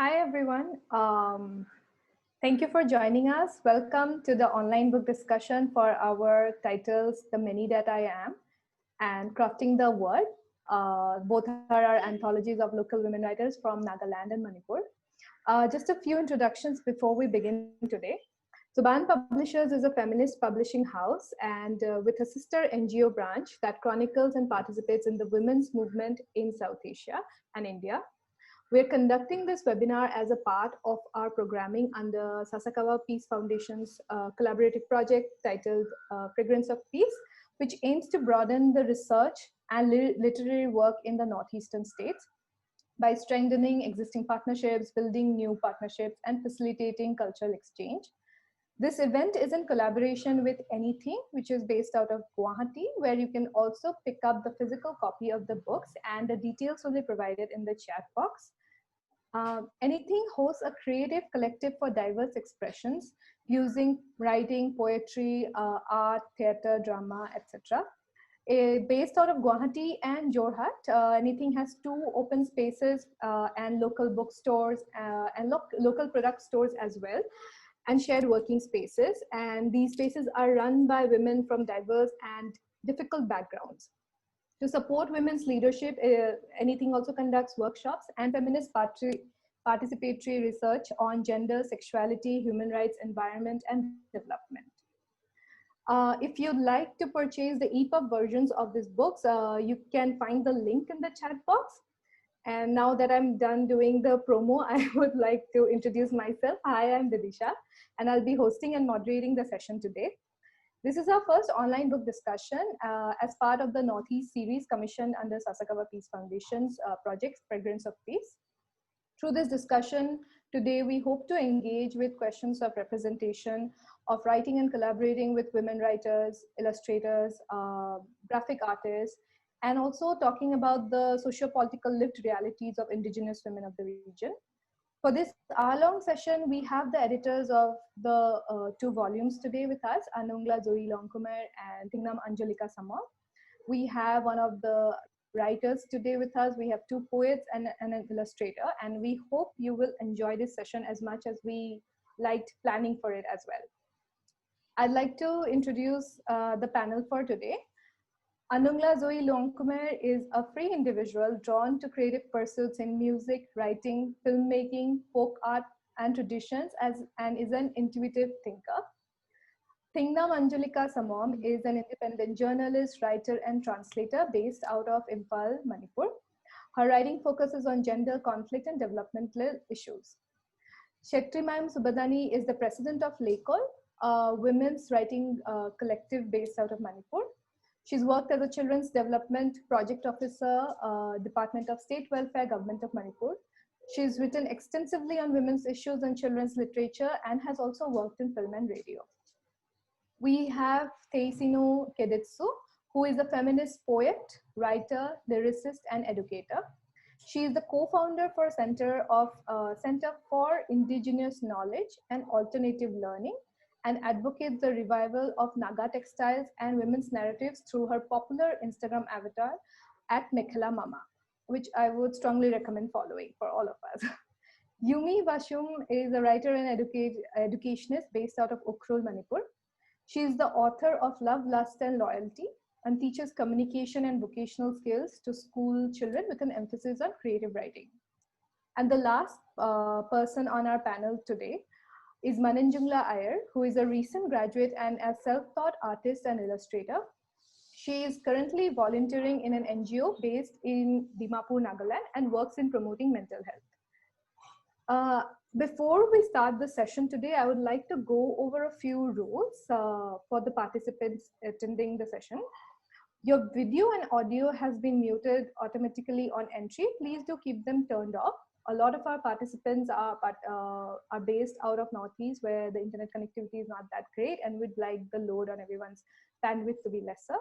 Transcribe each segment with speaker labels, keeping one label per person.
Speaker 1: Hi, everyone. Thank you for joining us. Welcome to the online book discussion for our titles, The Many That I Am and Crafting the Word. Both are our anthologies of local women writers from Nagaland and Manipur. Just a few introductions before we begin today. Zubaan Publishers is a feminist publishing house and with a sister NGO branch that chronicles and participates in the women's movement in South Asia and India. We're conducting this webinar as a part of our programming under Sasakawa Peace Foundation's collaborative project titled Fragrance of Peace, which aims to broaden the research and literary work in the northeastern states by strengthening existing partnerships, building new partnerships, and facilitating cultural exchange. This event is in collaboration with NEThing, which is based out of Guwahati, where you can also pick up the physical copy of the books, and the details will be provided in the chat box. NEThing hosts a creative collective for diverse expressions using writing, poetry, art, theater, drama, etc. Based out of Guwahati and Jorhat, NEThing has 2 open spaces and local bookstores and local product stores as well, and shared working spaces. And these spaces are run by women from diverse and difficult backgrounds. To support women's leadership, NEThing also conducts workshops and feminist participatory research on gender, sexuality, human rights, environment, and development. If you'd like to purchase the EPUB versions of these books, you can find the link in the chat box. And now that I'm done doing the promo, I would like to introduce myself. Hi, I'm Bidisha, and I'll be hosting and moderating the session today. This is our first online book discussion as part of the Northeast series commissioned under Sasakawa Peace Foundation's project, Fragrance of Peace. Through this discussion today, we hope to engage with questions of representation, of writing and collaborating with women writers, illustrators, graphic artists, and also talking about the socio-political lived realities of indigenous women of the region. For this hour-long session, we have the editors of the 2 volumes today with us, Anungla Zoe Longkumer and Thingnam Anjulika Samom. We have one of the writers today with us. We have 2 poets and an illustrator, and we hope you will enjoy this session as much as we liked planning for it as well. I'd like to introduce the panel for today. Anungla Zoe Longkumer is a free individual drawn to creative pursuits in music, writing, filmmaking, folk art, and traditions, and is an intuitive thinker. Thingnam Anjulika Samom is an independent journalist, writer, and translator based out of Imphal, Manipur. Her writing focuses on gender, conflict, and developmental issues. Kshetrimayum Subadani is the president of Leikol, a women's writing collective based out of Manipur. She's worked as a Children's Development Project Officer, Department of State Welfare, Government of Manipur. She's written extensively on women's issues and children's literature and has also worked in film and radio. We have T.Keditsu, who is a feminist poet, writer, lyricist, and educator. She is the co-founder for Center for Indigenous Knowledge and Alternative Learning, and advocates the revival of Naga textiles and women's narratives through her popular Instagram avatar at Mekhela Mama, which I would strongly recommend following for all of us. Yuimi Vashum is a writer and educationist based out of Ukhrul, Manipur. She is the author of Love, Lust, and Loyalty and teaches communication and vocational skills to school children with an emphasis on creative writing. And the last person on our panel today is Manenjungla Aier, who is a recent graduate and a self-taught artist and illustrator. She is currently volunteering in an NGO based in Dimapur, Nagaland, and works in promoting mental health. Before we start the session today, I would like to go over a few rules for the participants attending the session. Your video and audio has been muted automatically on entry. Please do keep them turned off. A lot of our participants are based out of Northeast, where the internet connectivity is not that great, and we'd like the load on everyone's bandwidth to be lesser.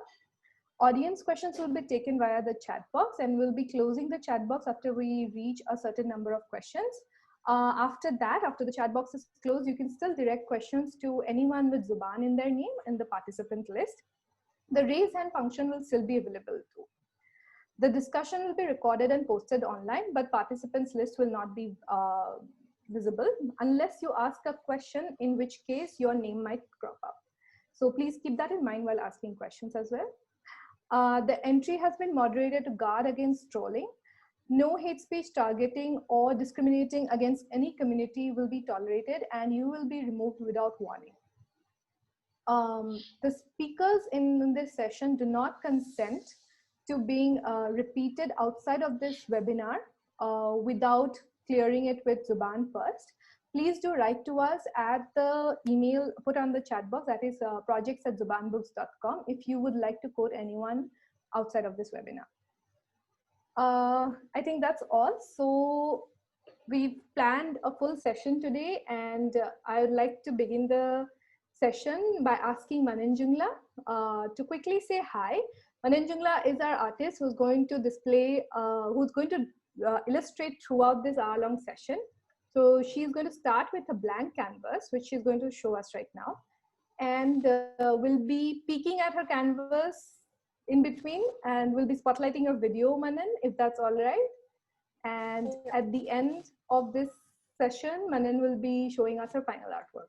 Speaker 1: Audience questions will be taken via the chat box, and we'll be closing the chat box after we reach a certain number of questions. After the chat box is closed, you can still direct questions to anyone with Zubaan in their name in the participant list. The raise hand function will still be available too. The discussion will be recorded and posted online, but participants list will not be visible unless you ask a question, in which case your name might crop up. So please keep that in mind while asking questions as well. The entry has been moderated to guard against trolling. No hate speech targeting or discriminating against any community will be tolerated, and you will be removed without warning. The speakers in this session do not consent to being repeated outside of this webinar without clearing it with Zubaan first. Please do write to us at the email put on the chat box, that is projects@zubaanbooks.com, if you would like to quote anyone outside of this webinar. I think that's all. So we've planned a full session today, and I would like to begin the session by asking Manenjungla to quickly say hi. Manenjungla is our artist who's going to display, who's going to illustrate throughout this hour-long session. So she's going to start with a blank canvas, which she's going to show us right now. And we'll be peeking at her canvas in between, and we'll be spotlighting your video, Manen, if that's all right. And at the end of this session, Manen will be showing us her final artwork.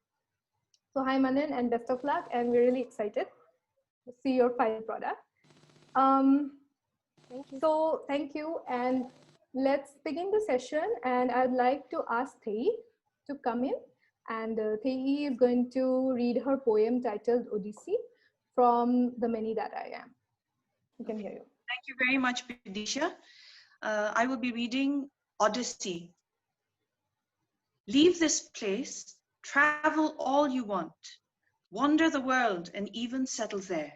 Speaker 1: So hi, Manen, and best of luck. And we're really excited to see your final product.
Speaker 2: Thank you.
Speaker 1: So thank you. And let's begin the session. And I'd like to ask Thei to come in. And Thei is going to read her poem titled Odyssey from The Many That I Am. We can hear you.
Speaker 3: Thank you very much, Bidisha. I will be reading Odyssey. Leave this place, travel all you want, wander the world and even settle there.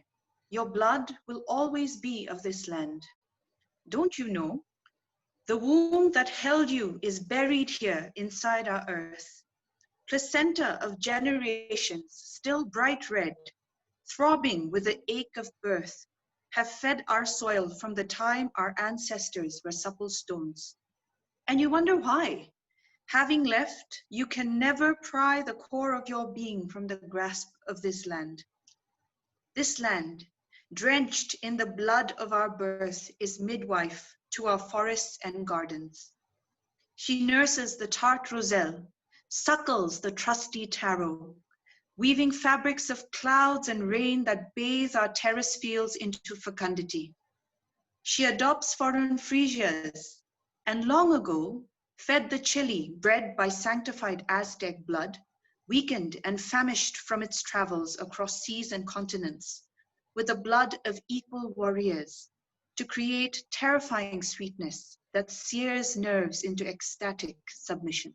Speaker 3: Your blood will always be of this land. Don't you know? The womb that held you is buried here inside our earth. Placenta of generations, still bright red, throbbing with the ache of birth, have fed our soil from the time our ancestors were supple stones. And you wonder why? Having left, you can never pry the core of your being from the grasp of this land. This land, drenched in the blood of our birth, is midwife to our forests and gardens. She nurses the tart roselle, suckles the trusty taro, weaving fabrics of clouds and rain that bathe our terrace fields into fecundity. She adopts foreign freesias, and long ago fed the Chile bred by sanctified Aztec blood, weakened and famished from its travels across seas and continents, with the blood of equal warriors, to create terrifying sweetness that sears nerves into ecstatic submission.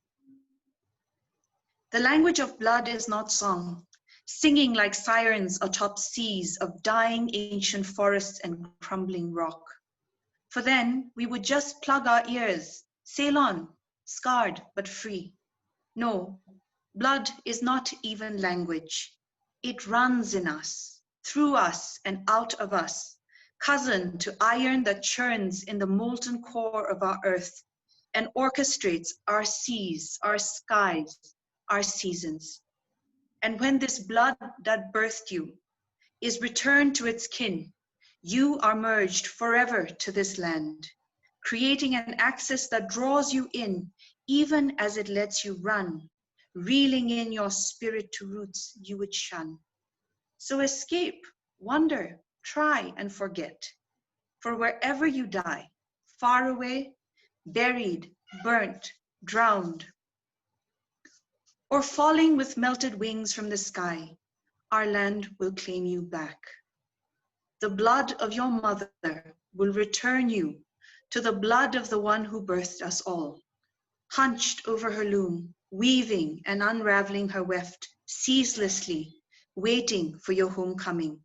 Speaker 3: The language of blood is not song, singing like sirens atop seas of dying ancient forests and crumbling rock. For then we would just plug our ears, sail on, scarred but free. No, blood is not even language. It runs in us, through us and out of us, cousin to iron that churns in the molten core of our earth and orchestrates our seas, our skies, our seasons. And when this blood that birthed you is returned to its kin, you are merged forever to this land, creating an axis that draws you in, even as it lets you run, reeling in your spirit to roots you would shun. So escape, wonder, try, and forget. For wherever you die, far away, buried, burnt, drowned, or falling with melted wings from the sky, our land will claim you back. The blood of your mother will return you to the blood of the one who birthed us all, hunched over her loom, weaving and unraveling her weft ceaselessly, waiting for your homecoming.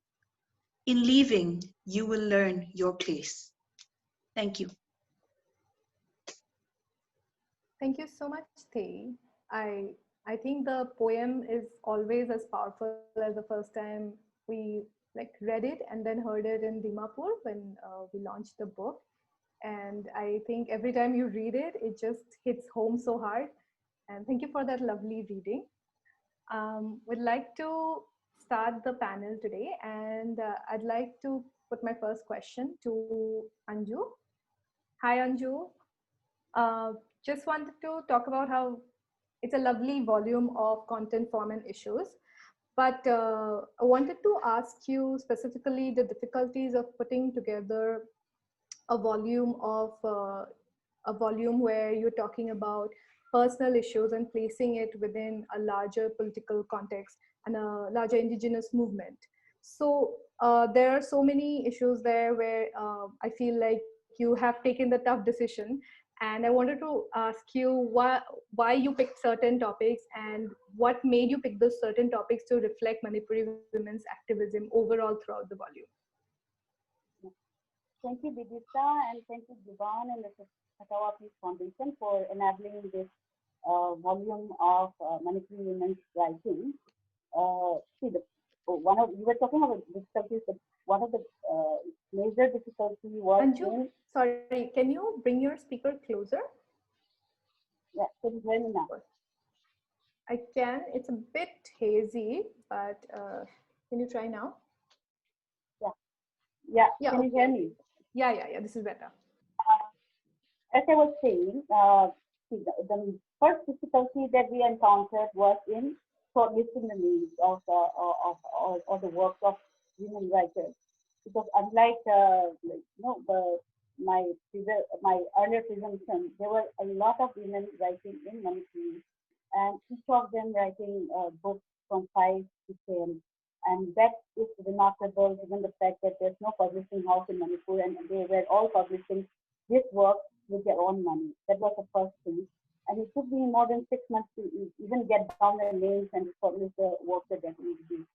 Speaker 3: In leaving, you will learn your place. Thank you.
Speaker 1: Thank you so much, Thei. I think the poem is always as powerful as the first time we read it and then heard it in Dimapur when we launched the book. And I think every time you read it, it just hits home so hard. And thank you for that lovely reading. We'd like to start the panel today, and I'd like to put my first question to Anju. Hi, Anju. Uh, just wanted to talk about how it's a lovely volume of content, form, and issues. But I wanted to ask you specifically the difficulties of putting together a volume of a volume where you're talking about personal issues and placing it within a larger political context and a larger indigenous movement. So there are so many issues there where I feel like you have taken the tough decision, and I wanted to ask you why you picked certain topics and what made you pick those certain topics to reflect Manipuri women's activism overall throughout the volume.
Speaker 2: Thank you, Bidisha, and thank you, Zubaan and the Sasakawa Peace Foundation for enabling this volume of Manipuri women's writing. See, one of you were talking about difficulties. But one of the major difficulty was
Speaker 1: Anju,
Speaker 2: in.
Speaker 1: sorry, can you bring your speaker closer?
Speaker 2: Yeah, can you hear me now?
Speaker 1: I can. It's a bit hazy, but can you try now?
Speaker 2: Yeah, yeah.
Speaker 1: Yeah,
Speaker 2: Can you hear
Speaker 1: okay.
Speaker 2: me?
Speaker 1: Yeah. This is better.
Speaker 2: As I was saying, see, the first difficulty that we encountered was in shortlisting the names of the works of women writers, because unlike my earlier presumption, there were a lot of women writing in Manipur, and each of them writing books from 5 to 10. And that is remarkable given the fact that there's no publishing house in Manipur, and they were all publishing this work with their own money. That was the first thing. And it took me more than 6 months to even get down the names and publish the work that they're going to do.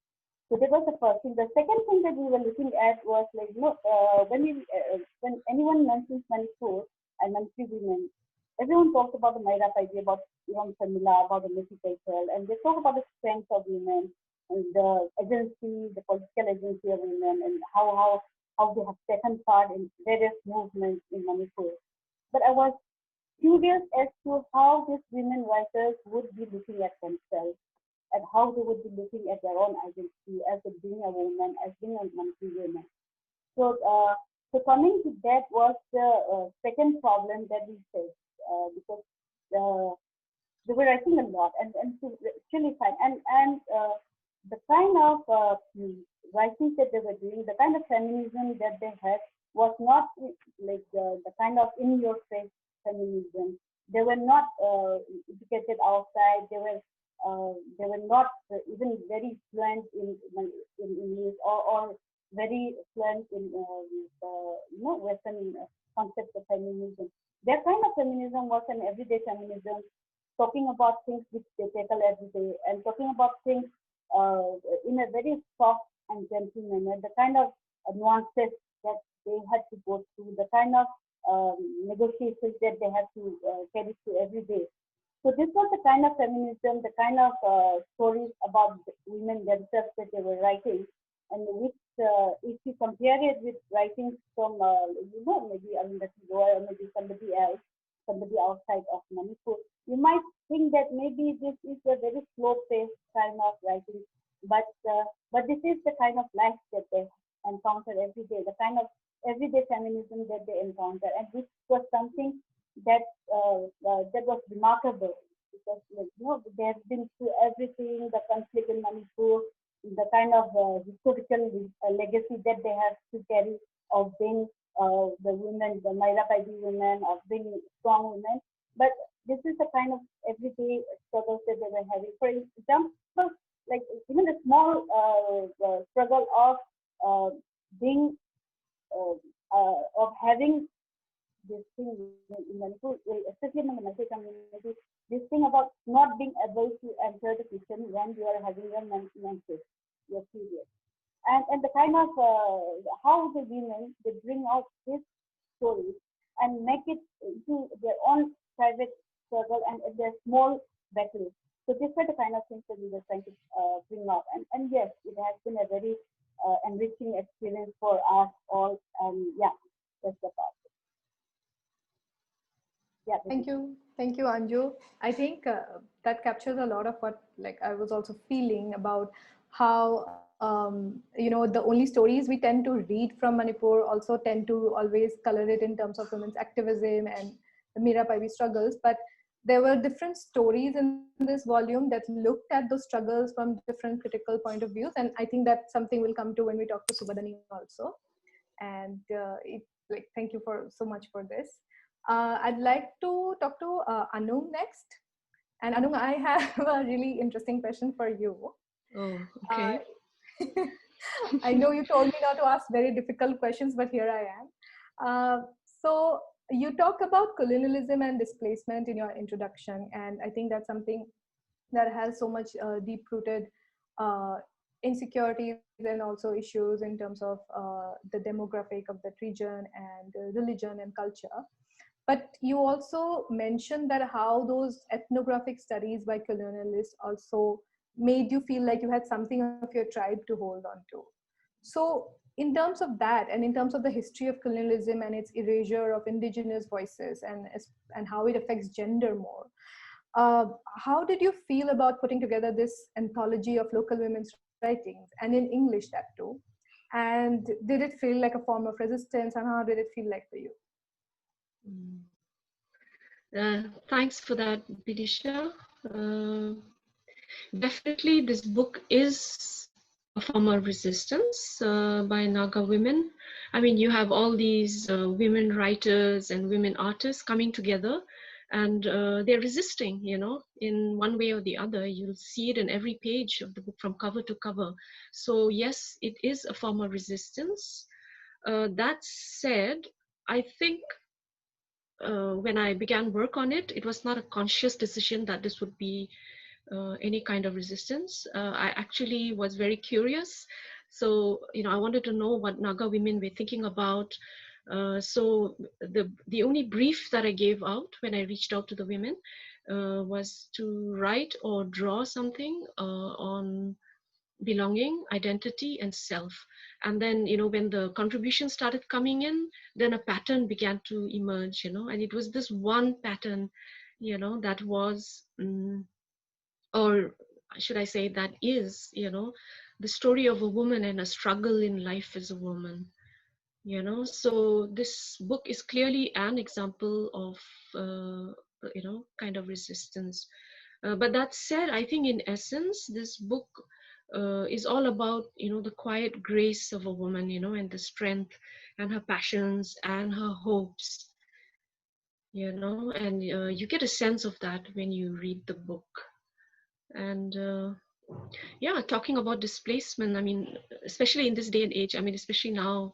Speaker 2: So that was the first thing. The second thing that we were looking at was like, when anyone mentions Manipur and Manipuri women, everyone talks about the Mairap idea, about Samila, about the Missy cycle, and they talk about the strength of women and the agency, the political agency of women, and how they have taken part in various movements in Manipur. But I was curious as to how these women writers would be looking at themselves and how they would be looking at their own identity as being a woman, as being a Manipuri woman. So, coming to that was the second problem that we faced, because uh, they were writing a lot, and to really fine. And the kind of writings that they were doing, the kind of feminism that they had was not like the kind of in your face feminism. They were not educated outside. They were not even very fluent in English, or very fluent in Western concepts of feminism. Their kind of feminism was an everyday feminism, talking about things which they tackle every day, and talking about things in a very soft and gentle manner, the kind of nuances that they had to go through, the kind of negotiations that they had to carry through every day. So this was the kind of feminism, the kind of stories about women themselves that they were writing, and which, if you compare it with writings from, maybe Arundhati Roy, or maybe somebody else, somebody outside of Manipur, you might think that maybe this is a very slow-paced kind of writing, but this is the kind of life that they encounter every day, the kind of everyday feminism that they encounter, and this was something that that was remarkable, because they have been through everything, the conflict in Manipur, the kind of historical legacy that they have to carry of being the women, the Maira Paidi women, of being strong women. But this is the kind of everyday struggles that they were having. For example, like even the small struggle of being of having this thing in Manipur, especially in the Manipur community, this thing about not being able to enter the kitchen when you are having your menses, your period, and the kind of how the women, they bring out this story and make it into their own private struggle and their small battles. So these were the kind of things that we were trying to bring out. And yes, it has been a very enriching experience for us all. And yeah, that's the part. Yeah.
Speaker 1: Thank you, Anju. I think that captures a lot of what like I was also feeling about how the only stories we tend to read from Manipur also tend to always color it in terms of women's activism and the Mirabai struggles. But there were different stories in this volume that looked at those struggles from different critical point of views. And I think that's something we'll come to when we talk to Subadani also. And thank you so much for this. I'd like to talk to Anung next. And Anung, I have a really interesting question for you.
Speaker 4: Oh, okay.
Speaker 1: I know you told me not to ask very difficult questions, but here I am. So you talk about colonialism and displacement in your introduction, and I think that's something that has so much deep-rooted insecurities and also issues in terms of the demographic of that region and religion and culture. But you also mentioned that how those ethnographic studies by colonialists also made you feel like you had something of your tribe to hold on to. So in terms of that, and in terms of the history of colonialism and its erasure of indigenous voices and how it affects gender more, how did you feel about putting together this anthology of local women's writings, and in English that too? And did it feel like a form of resistance, and how did it feel like for you?
Speaker 4: Thanks for that, Bidisha. Definitely, this book is a form of resistance by Naga women. I mean, you have all these women writers and women artists coming together, and they're resisting, in one way or the other. You'll see it in every page of the book from cover to cover. So yes, it is a form of resistance. That said, I think when I began work on it, it was not a conscious decision that this would be any kind of resistance. I actually was very curious. So, I wanted to know what Naga women were thinking about. So the only brief that I gave out when I reached out to the women was to write or draw something on belonging, identity, and self. And then, when the contributions started coming in, then a pattern began to emerge, and it was this one pattern, that was, or should I say, that is, the story of a woman and a struggle in life as a woman, So this book is clearly an example of, kind of resistance. But that said, I think in essence, this book is all about, the quiet grace of a woman, and the strength and her passions and her hopes, and you get a sense of that when you read the book. And yeah, talking about displacement, I mean, especially in this day and age, I mean, especially now,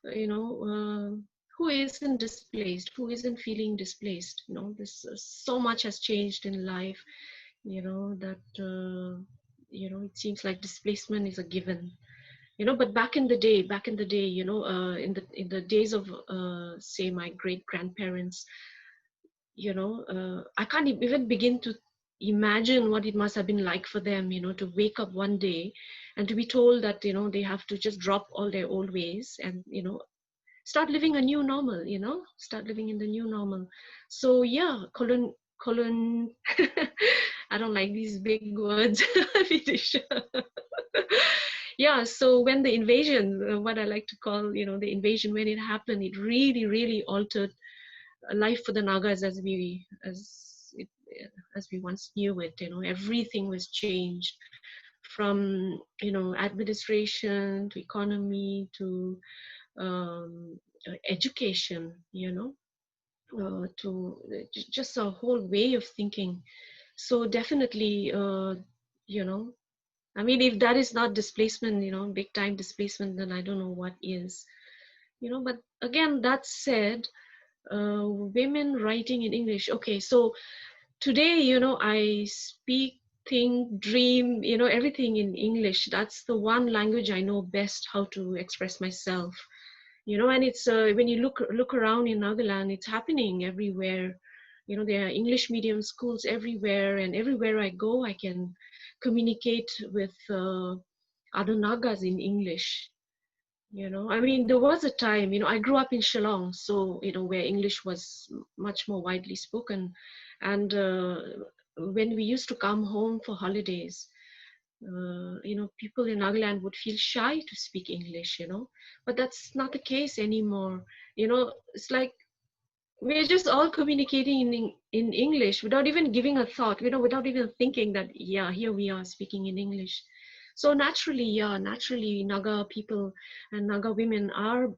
Speaker 4: who isn't displaced? Who isn't feeling displaced? This so much has changed in life, that it seems like displacement is a given. But back in the day, in the days of say my great grandparents, I can't even begin to imagine what it must have been like for them, to wake up one day and to be told that, they have to just drop all their old ways and, start living a new normal, start living in the new normal. So yeah, I don't like these big words. Yeah, so when the invasion, what I like to call, the invasion, when it happened, it really, really altered life for the Nagas as we once knew it. Everything was changed, from administration to economy to education, to just a whole way of thinking. So definitely, I mean, if that is not displacement, big time displacement, then I don't know what is. But again, that said, women writing in English. Okay, so today, I speak, think, dream, everything in English. That's the one language I know best how to express myself. And it's when you look around in Nagaland, it's happening everywhere. There are English medium schools everywhere, and everywhere I go, I can communicate with other Nagas in English. I mean, there was a time, I grew up in Shillong, so, where English was much more widely spoken. And when we used to come home for holidays, people in Nagaland would feel shy to speak English, but that's not the case anymore. It's like we're just all communicating in English without even giving a thought, without even thinking that, yeah, here we are speaking in English. So naturally, Naga people and Naga women are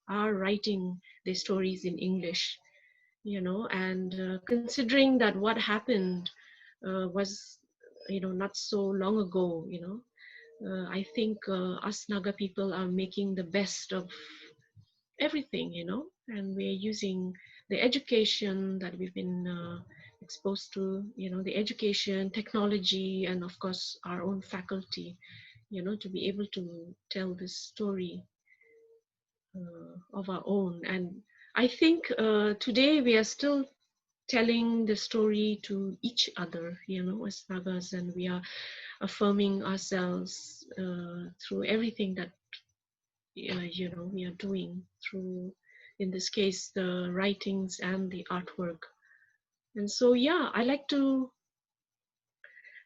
Speaker 4: are writing their stories in English, and considering that what happened was, not so long ago, I think us Naga people are making the best of everything, and we're using the education that we've been exposed to, the education, technology, and of course our own faculty, to be able to tell this story of our own. And I think today we are still telling the story to each other, as Nagas, and we are affirming ourselves through everything that we are doing, through, in this case, the writings and the artwork. And so, yeah, I like to,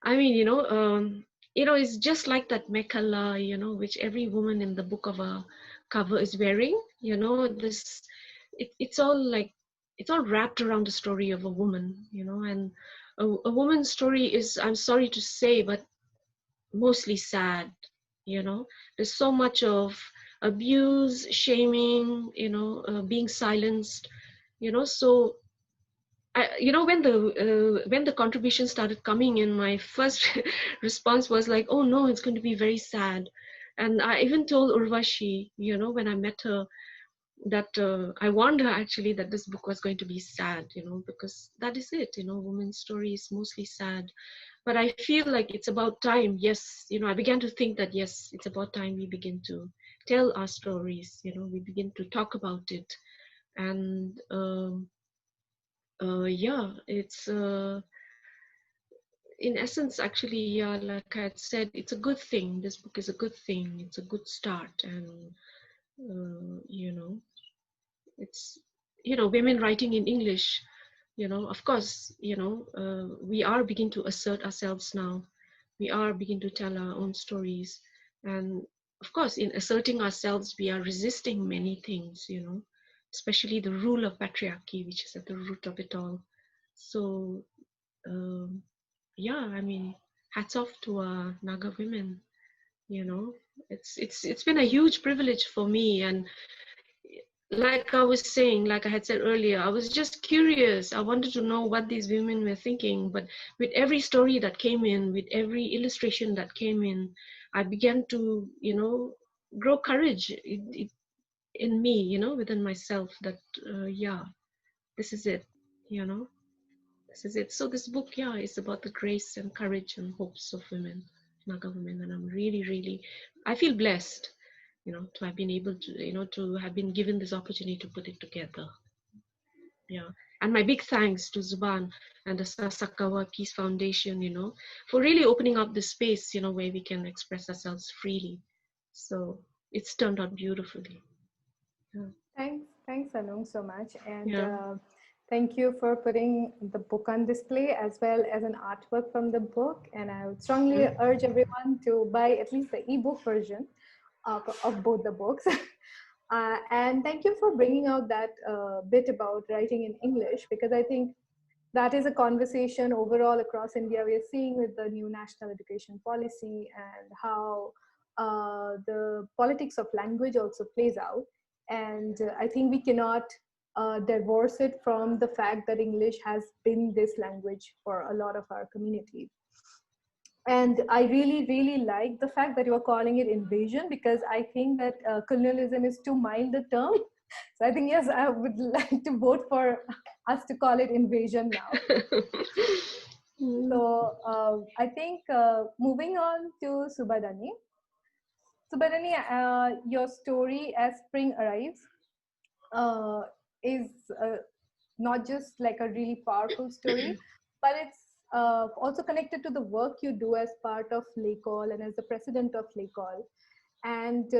Speaker 4: it's just like that mekhala, which every woman in the book of a cover is wearing, it's all like, it's all wrapped around the story of a woman, and a woman's story is, I'm sorry to say, but mostly sad. There's so much of abuse, shaming, being silenced, so when the contribution started coming in, my first response was like, oh no, it's going to be very sad. And I even told Urvashi, when I met her, that I warned her actually that this book was going to be sad, because that is it, women's story is mostly sad. But I feel like it's about time. Yes, I began to think that, yes, it's about time we begin to tell our stories, we begin to talk about it. And yeah, it's in essence, actually, yeah, like I had said, it's a good thing. This book is a good thing. It's a good start. And it's, women writing in English, of course, we are beginning to assert ourselves now. We are beginning to tell our own stories. And of course, in asserting ourselves, we are resisting many things, especially the rule of patriarchy, which is at the root of it all. So, yeah, I mean, hats off to our Naga women, it's been a huge privilege for me. And like I was saying, like I had said earlier, I was just curious. I wanted to know what these women were thinking. But with every story that came in, with every illustration that came in, I began to, grow courage in me, within myself, that, yeah, this is it, this is it. So this book, yeah, is about the grace and courage and hopes of women, Naga women. And I'm really, really, I feel blessed, to have been able to, to have been given this opportunity to put it together. Yeah. And my big thanks to Zubaan and the Sasakawa Peace Foundation, for really opening up the space, where we can express ourselves freely. So it's turned out beautifully. Yeah.
Speaker 1: Thanks, Anung, so much. And
Speaker 4: Yeah.
Speaker 1: thank you for putting the book on display as well as an artwork from the book. And I would strongly urge everyone to buy at least the ebook version of both the books. And thank you for bringing out that bit about writing in English, because I think that is a conversation overall across India we are seeing with the new national education policy, and how the politics of language also plays out. And I think we cannot divorce it from the fact that English has been this language for a lot of our communities. And I really, really like the fact that you are calling it invasion, because I think that colonialism is too mild a term. So I think, yes, I would like to vote for us to call it invasion now. So I think moving on to Subadani. Subadani, your story As Spring Arrives is not just like a really powerful story, but it's also connected to the work you do as part of Leikol and as the president of Leikol. And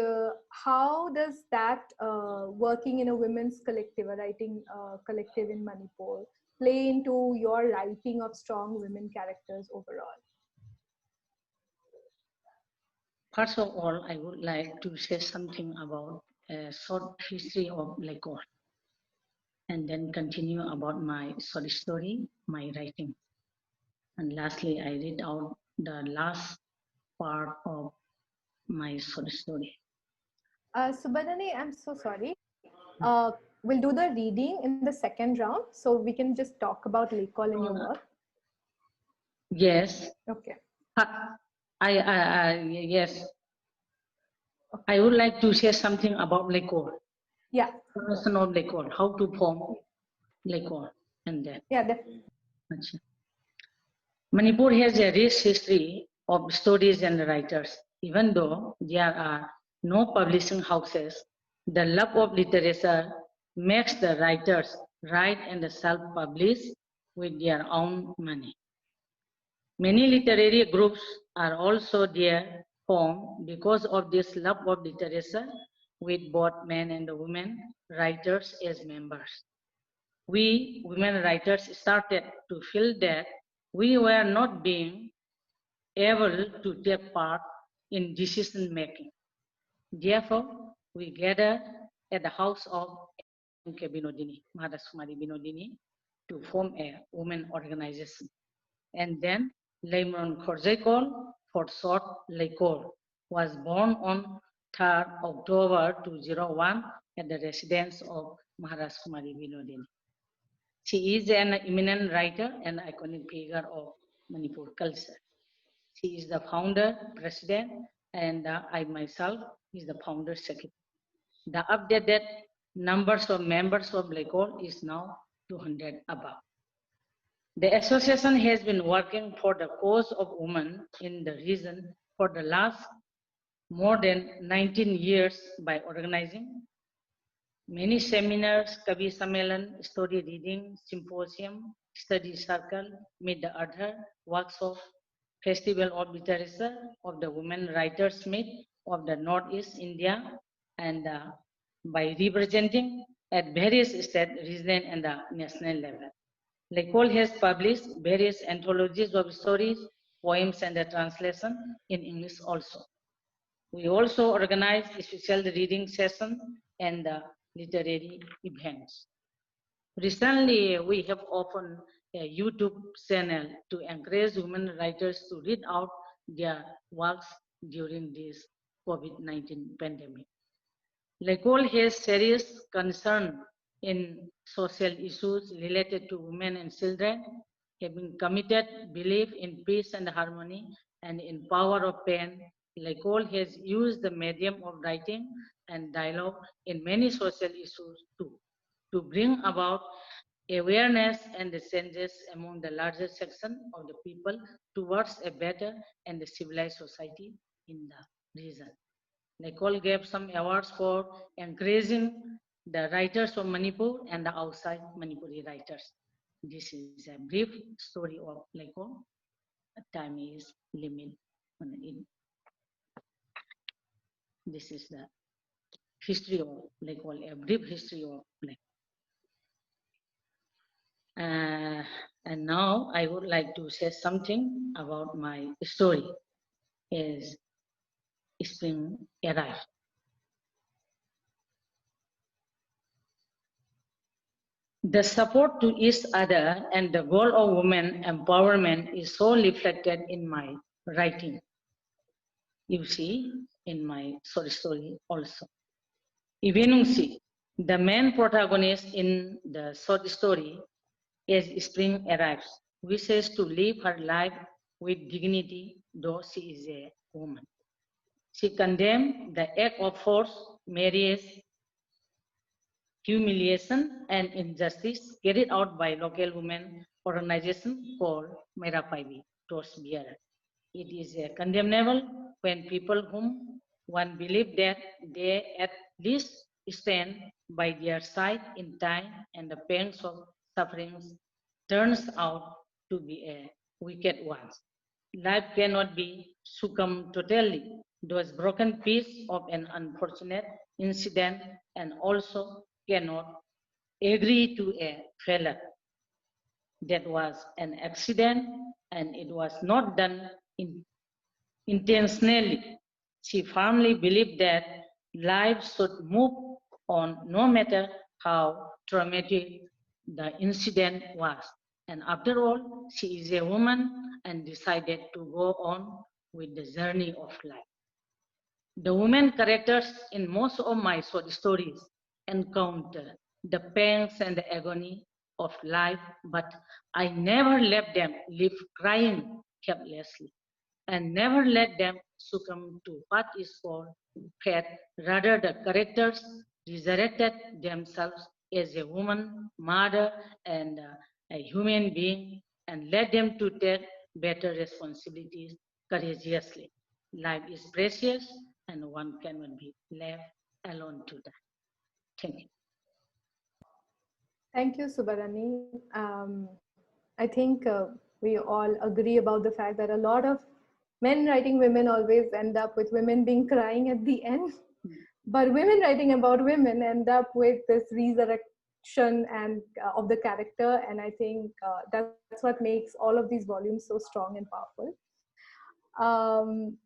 Speaker 1: how does that working in a women's collective, a writing collective in Manipur, play into your writing of strong women characters overall?
Speaker 5: First of all, I would like to say something about a short history of Leikol, and then continue about my short story, my writing. And lastly, I read out the last part of my short story.
Speaker 1: Subadani, I'm so sorry. We'll do the reading in the second round, so we can just talk about Leikol in your work.
Speaker 5: Yes.
Speaker 1: Okay.
Speaker 5: Yes. I would like to say something about Leikol.
Speaker 1: Yeah.
Speaker 5: Person of Leikol, how to form Leikol, and then.
Speaker 1: Yeah, definitely.
Speaker 5: Manipur has a rich history of stories and writers. Even though there are no publishing houses, the love of literature makes the writers write and self-publish with their own money. Many literary groups are also there formed because of this love of literature, with both men and women writers as members. We women writers started to feel that we were not being able to take part in decision making. Therefore, we gathered at the house of Binodini, Madhasumari Binodini, to form a women organization. And then Leimon Khorjaikol, for short Leikol, was born on 3rd October 2001 at the residence of Maharaj Kumari Binodini. She is an eminent writer and iconic figure of Manipur culture. She is the founder, president, and I myself is the founder secretary. The updated numbers of members of Leikol is now 200 above. The association has been working for the cause of women in the region for the last more than 19 years by organizing many seminars, Kavi Sammelan, story reading, symposium, study circle, meet the other, workshop, Festival of Literature of the Women Writers Meet of the Northeast India, and by representing at various state, regional, and the national level. Leikol has published various anthologies of stories, poems, and the translation in English also. We also organize special reading sessions and literary events. Recently, we have opened a YouTube channel to encourage women writers to read out their works during this COVID-19 pandemic. Leikol has serious concern in social issues related to women and children, having committed belief in peace and harmony and in power of pen. Leikol has used the medium of writing and dialogue in many social issues too, to bring about awareness and the changes among the larger section of the people towards a better and civilized society in the region. Leikol gave some awards for encouraging the writers of Manipur and the outside Manipuri writers. This is a brief story of Leikol. Time is limit. This is the history of Leikol, a brief history of Leikol. And now I would like to say something about my story as spring arrived. The support to each other and the goal of women empowerment is so reflected in my writing. You see, in my short story also. Ivenungsi, the main protagonist in the short story, as spring arrives, wishes to live her life with dignity, though she is a woman. She condemned the act of forced marriage, humiliation, and injustice carried out by local women organization called Merapaivi towards bearer. It is condemnable when people whom one believes that they at least stand by their side in time and the pangs of sufferings turns out to be a wicked one. Life cannot be succumbed totally. Those broken piece of an unfortunate incident and also cannot agree to a failure. That was an accident and it was not done intentionally. She firmly believed that life should move on no matter how traumatic the incident was. And after all, she is a woman and decided to go on with the journey of life. The women characters in most of my short stories encounter the pangs and the agony of life, but I never let them live crying helplessly and never let them succumb to what is called fate. Rather, the characters resurrected themselves as a woman, mother, and a human being, and led them to take better responsibilities courageously. Life is precious, and one cannot be left alone to die. Thank you.
Speaker 1: Thank you, Subadani. I think we all agree about the fact that a lot of men writing women always end up with women being crying at the end. But women writing about women end up with this resurrection and of the character, and I think that's what makes all of these volumes so strong and powerful. Um,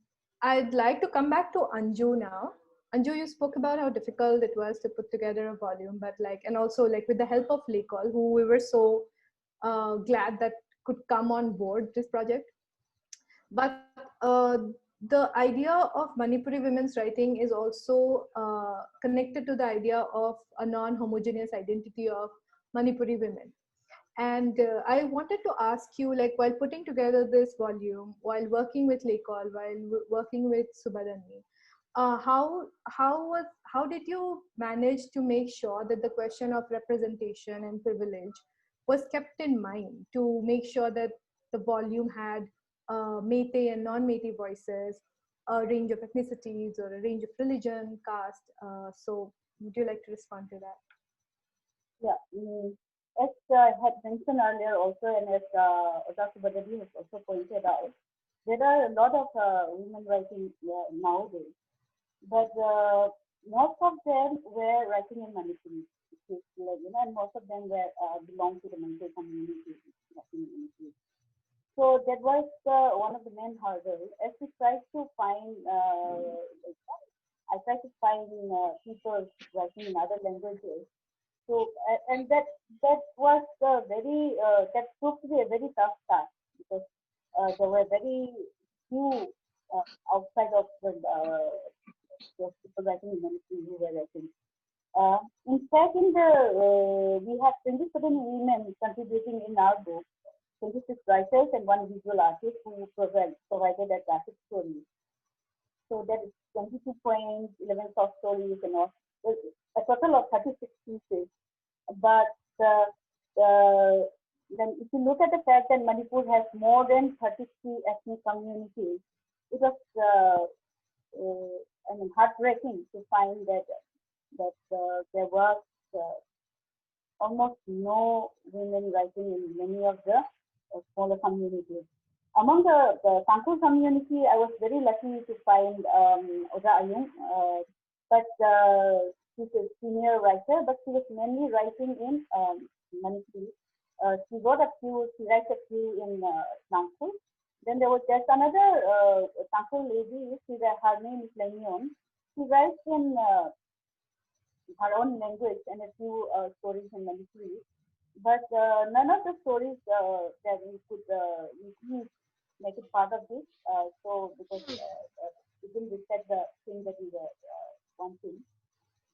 Speaker 1: I'd like to come back to Anju now. Anju, you spoke about how difficult it was to put together a volume, but like, and also like with the help of Leikol, who we were so glad that could come on board this project. But the idea of Manipuri women's writing is also connected to the idea of a non-homogeneous identity of Manipuri women. And I wanted to ask you, like, while putting together this volume, while working with Leikol, while working with Subadani, how did you manage to make sure that the question of representation and privilege was kept in mind to make sure that the volume had Meitei and non-Meitei voices, a range of ethnicities or a range of religion, caste? So, would you like to respond to that?
Speaker 2: Yeah, as I had mentioned earlier also, and as Dr. Badadi has also pointed out, there are a lot of women writing nowadays, but most of them were writing in Manipuri, and most of them were belong to the Manipuri community. So that was one of the main hurdles. As we tried to find, I tried to find people writing in other languages. So and that was very that proved to be a very tough task because there were very few outside of the people writing in Manipuri who were writing. In fact, in the we have 27 women contributing in our book, 26 writers and one visual artist who provided a graphic story. So that is 22 poems, 11 short stories, and all, a total of 36 pieces. But then if you look at the fact that Manipur has more than 33 ethnic communities, it was heartbreaking to find that there was almost no women writing in many of the smaller communities. Among the Tangkhul community, I was very lucky to find Oda Ayung, but she's a senior writer, but she was mainly writing in Manipuri. She writes a few in Tangkhul. Then there's another Tangkhul lady, her name is Lenyon. She writes in her own language and a few stories in Manipuri. But none of the stories that we could make it part of this. So because we didn't respect the thing that we were wanting.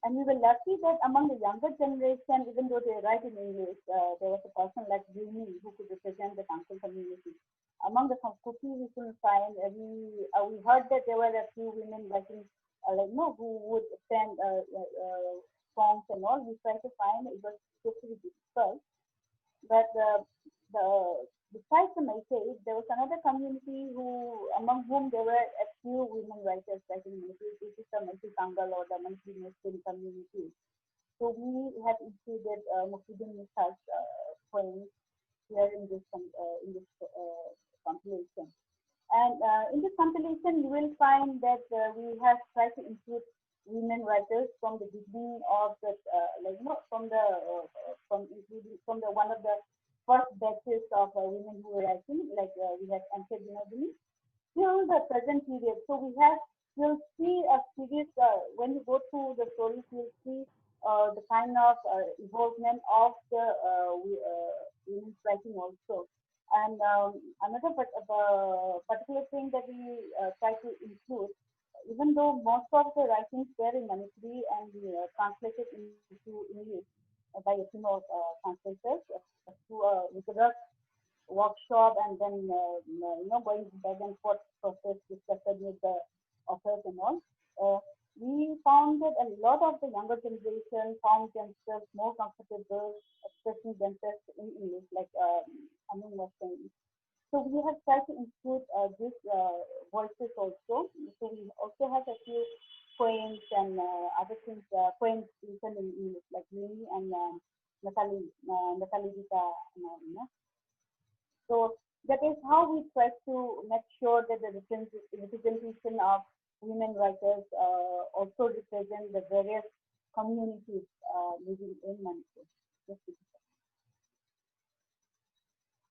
Speaker 2: And we were lucky that among the younger generation, even though they write in English, there was a person like Yuimi who could represent the Tangkhul community. Among the Sanskruti, we couldn't find we heard that there were a few women writing, who would send songs and all. We tried to find it was totally difficult. But besides the Meitei, there was another community among whom there were a few women writers writing Manipuri. This is the Meitei Tangal or the Manipuri Muslim community. So we have included Mukhidin Misa's poems here in this compilation. And in this compilation, you will find that we have tried to include women writers from the beginning of the from the one of the first batches of women who were writing, we have Anjulika till the present period. So we have you'll see a series, when you go through the stories, you'll see the kind of involvement of the women's writing also. And another particular thing that we try to include, even though most of the writings were in Manipuri and we translated into English by a team of translators through a rigorous workshop, and then going back and forth process discussion with the authors and all. We found that a lot of the younger generation found themselves more comfortable expressing themselves in English, like Anung was saying. So we have tried to include these voices also. So we also have a few poems and other things, poems written in English, like Yuimi and Natalie, So that is how we try to make sure that the representation of women writers also represent the various communities living in Manipur.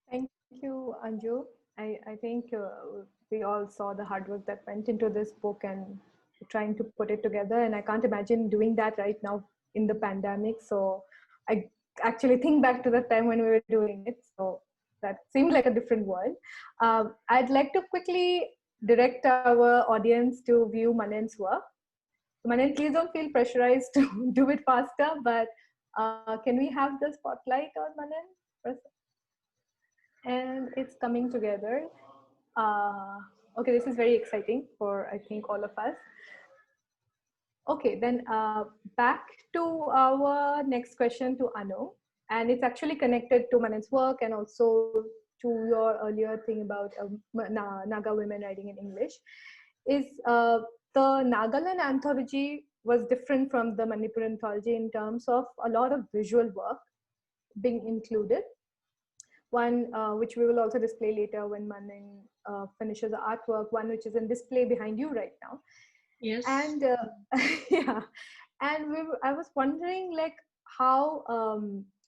Speaker 1: Thank you, Anju. I think we all saw the hard work that went into this book and trying to put it together. And I can't imagine doing that right now in the pandemic. So I actually think back to the time when we were doing it. So that seemed like a different world. I'd like to quickly direct our audience to view Manen's work. Manen, please don't feel pressurized to do it faster, but can we have the spotlight on Manen? And it's coming together. Okay, this is very exciting for, I think, all of us. Okay, then back to our next question to Anu. And it's actually connected to Manen's work and also to your earlier thing about Naga women writing in English. Is the Nagaland anthology was different from the Manipur anthology in terms of a lot of visual work being included. One which we will also display later when Manen finishes the artwork, one which is in display behind you right now.
Speaker 4: Yes.
Speaker 1: And yeah, and I was wondering like how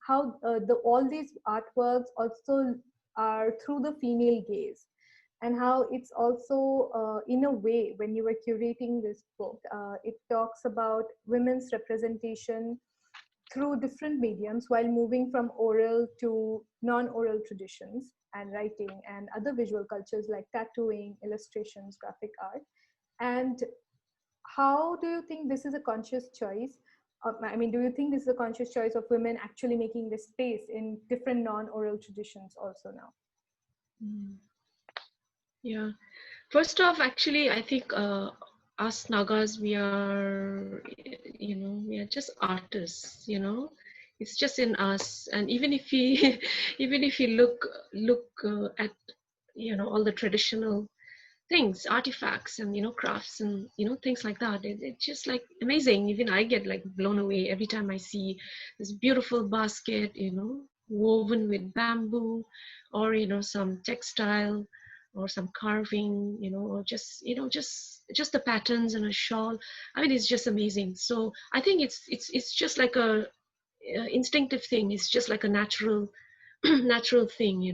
Speaker 1: all these artworks also are through the female gaze, and how it's also in a way when you were curating this book, it talks about women's representation through different mediums while moving from oral to non-oral traditions and writing and other visual cultures like tattooing, illustrations, graphic art. And how do you think this is a conscious choice? I mean, do you think this is a conscious choice of women actually making this space in different non-oral traditions also now?
Speaker 4: Yeah. First off, actually, I think us Nagas, we are just artists, it's just in us. And even if we even if you look at all the traditional things, artifacts and crafts and things like that, it's just like amazing. Even I get like blown away every time I see this beautiful basket woven with bamboo, or some textile or some carving, or just just the patterns and a shawl. I mean, it's just amazing. So I think it's just like a instinctive thing. It's just like a natural natural thing.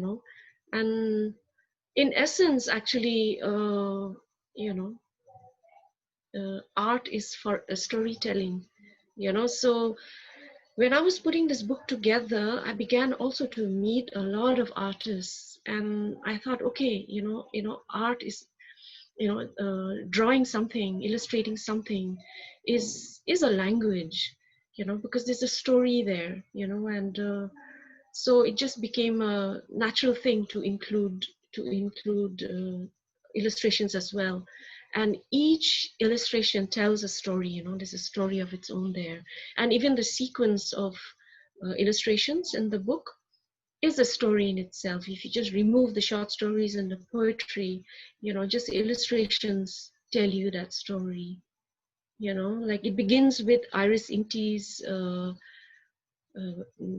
Speaker 4: And in essence, actually, art is for storytelling. So when I was putting this book together, I began also to meet a lot of artists, and I thought, okay, art is, drawing something, illustrating something, is a language, because there's a story there, and so it just became a natural thing to include illustrations as well. And each illustration tells a story, there's a story of its own there. And even the sequence of illustrations in the book is a story in itself. If you just remove the short stories and the poetry, just illustrations tell you that story. Like it begins with Iris Inti's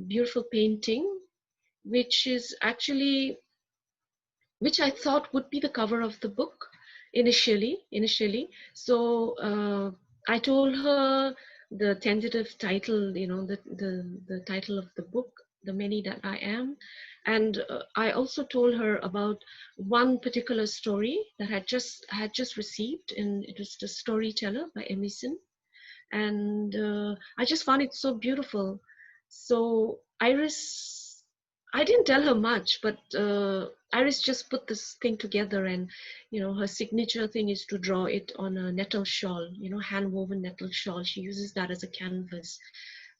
Speaker 4: beautiful painting, which I thought would be the cover of the book initially. So I told her the tentative title, the title of the book, The Many That I Am. And I also told her about one particular story that I had just received, and it was The Storyteller by Emerson. And I just found it so beautiful. So Iris, I didn't tell her much, but Iris just put this thing together, and her signature thing is to draw it on a nettle shawl, hand woven nettle shawl. She uses that as a canvas.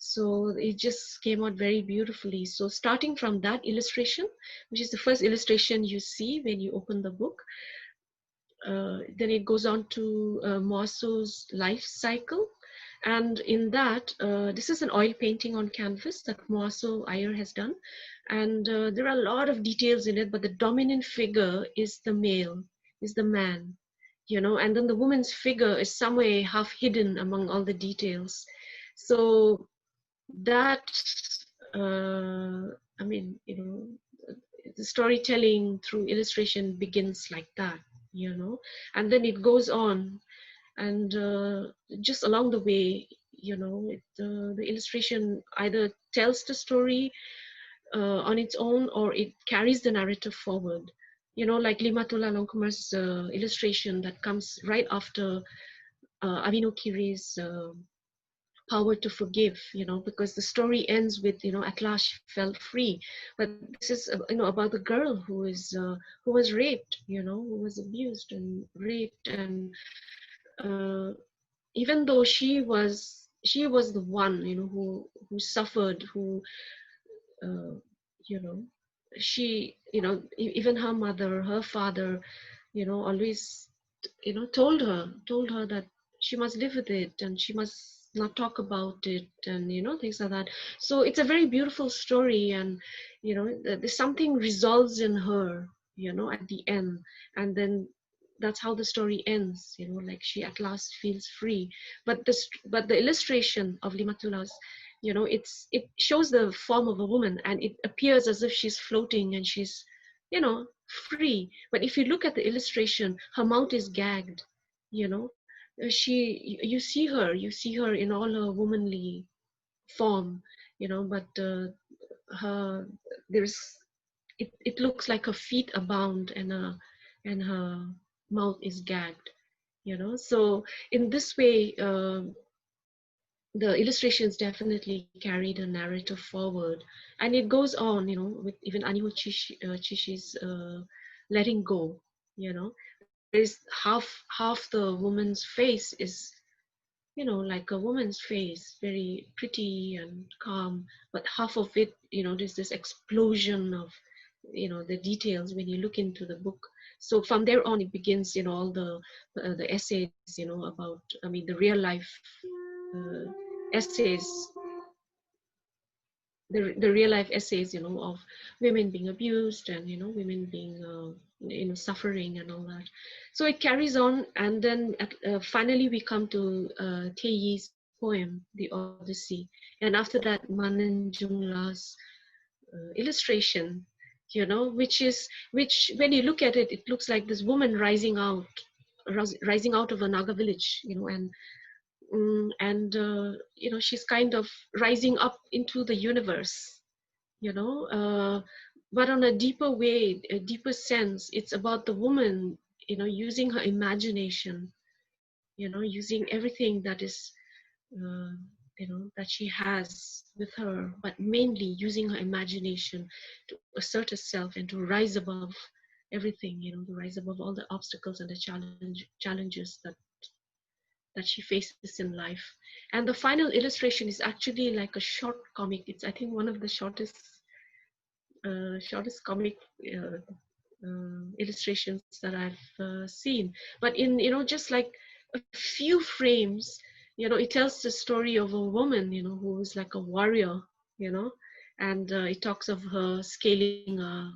Speaker 4: So it just came out very beautifully. So starting from that illustration, which is the first illustration you see when you open the book, then it goes on to Moaso's life cycle. And in that, this is an oil painting on canvas that Moaso Aier has done. And there are a lot of details in it, but the dominant figure is the male, is the man, and then the woman's figure is somewhere half hidden among all the details. So that, I mean, the storytelling through illustration begins like that, and then it goes on. And just along the way, the illustration either tells the story on its own, or it carries the narrative forward. Like Limatullah Longkumer's illustration that comes right after Avino Kiri's power to forgive, because the story ends with, at last she felt free. But this is, about the girl who was raped, who was abused and raped. And even though she was the one, who suffered, who you know she, even her mother, her father, always, told her that she must live with it and she must not talk about it, and things like that. So it's a very beautiful story, and there's something resolves in her, at the end. And then that's how the story ends, like she at last feels free. But the illustration of Limatullah's, it shows the form of a woman, and it appears as if she's floating and she's, free. But if you look at the illustration, her mouth is gagged, you see her in all her womanly form, but her there's it looks like her feet are bound, and her mouth is gagged, so in this way, the illustrations definitely carry the narrative forward. And it goes on, with even Aniho Chishi's letting go. There is half the woman's face is, like a woman's face, very pretty and calm, but half of it, there's this explosion of, the details when you look into the book. So from there on, it begins, all the essays, about, I mean, the real life essays, the real life essays, of women being abused, and women being suffering and all that. So it carries on, and then finally we come to Tei's poem, The Odyssey, and after that Manenjungla's illustration, which when you look at it, it looks like this woman rising out of a Naga village, and she's kind of rising up into the universe, but on a deeper way, a deeper sense. It's about the woman, using her imagination, using everything that is that she has with her, but mainly using her imagination to assert herself and to rise above everything, to rise above all the obstacles and the challenges that she faces in life. And the final illustration is actually like a short comic. It's, I think, one of the shortest comic illustrations that I've seen. But in, just like a few frames, it tells the story of a woman, who is like a warrior, and it talks of her scaling a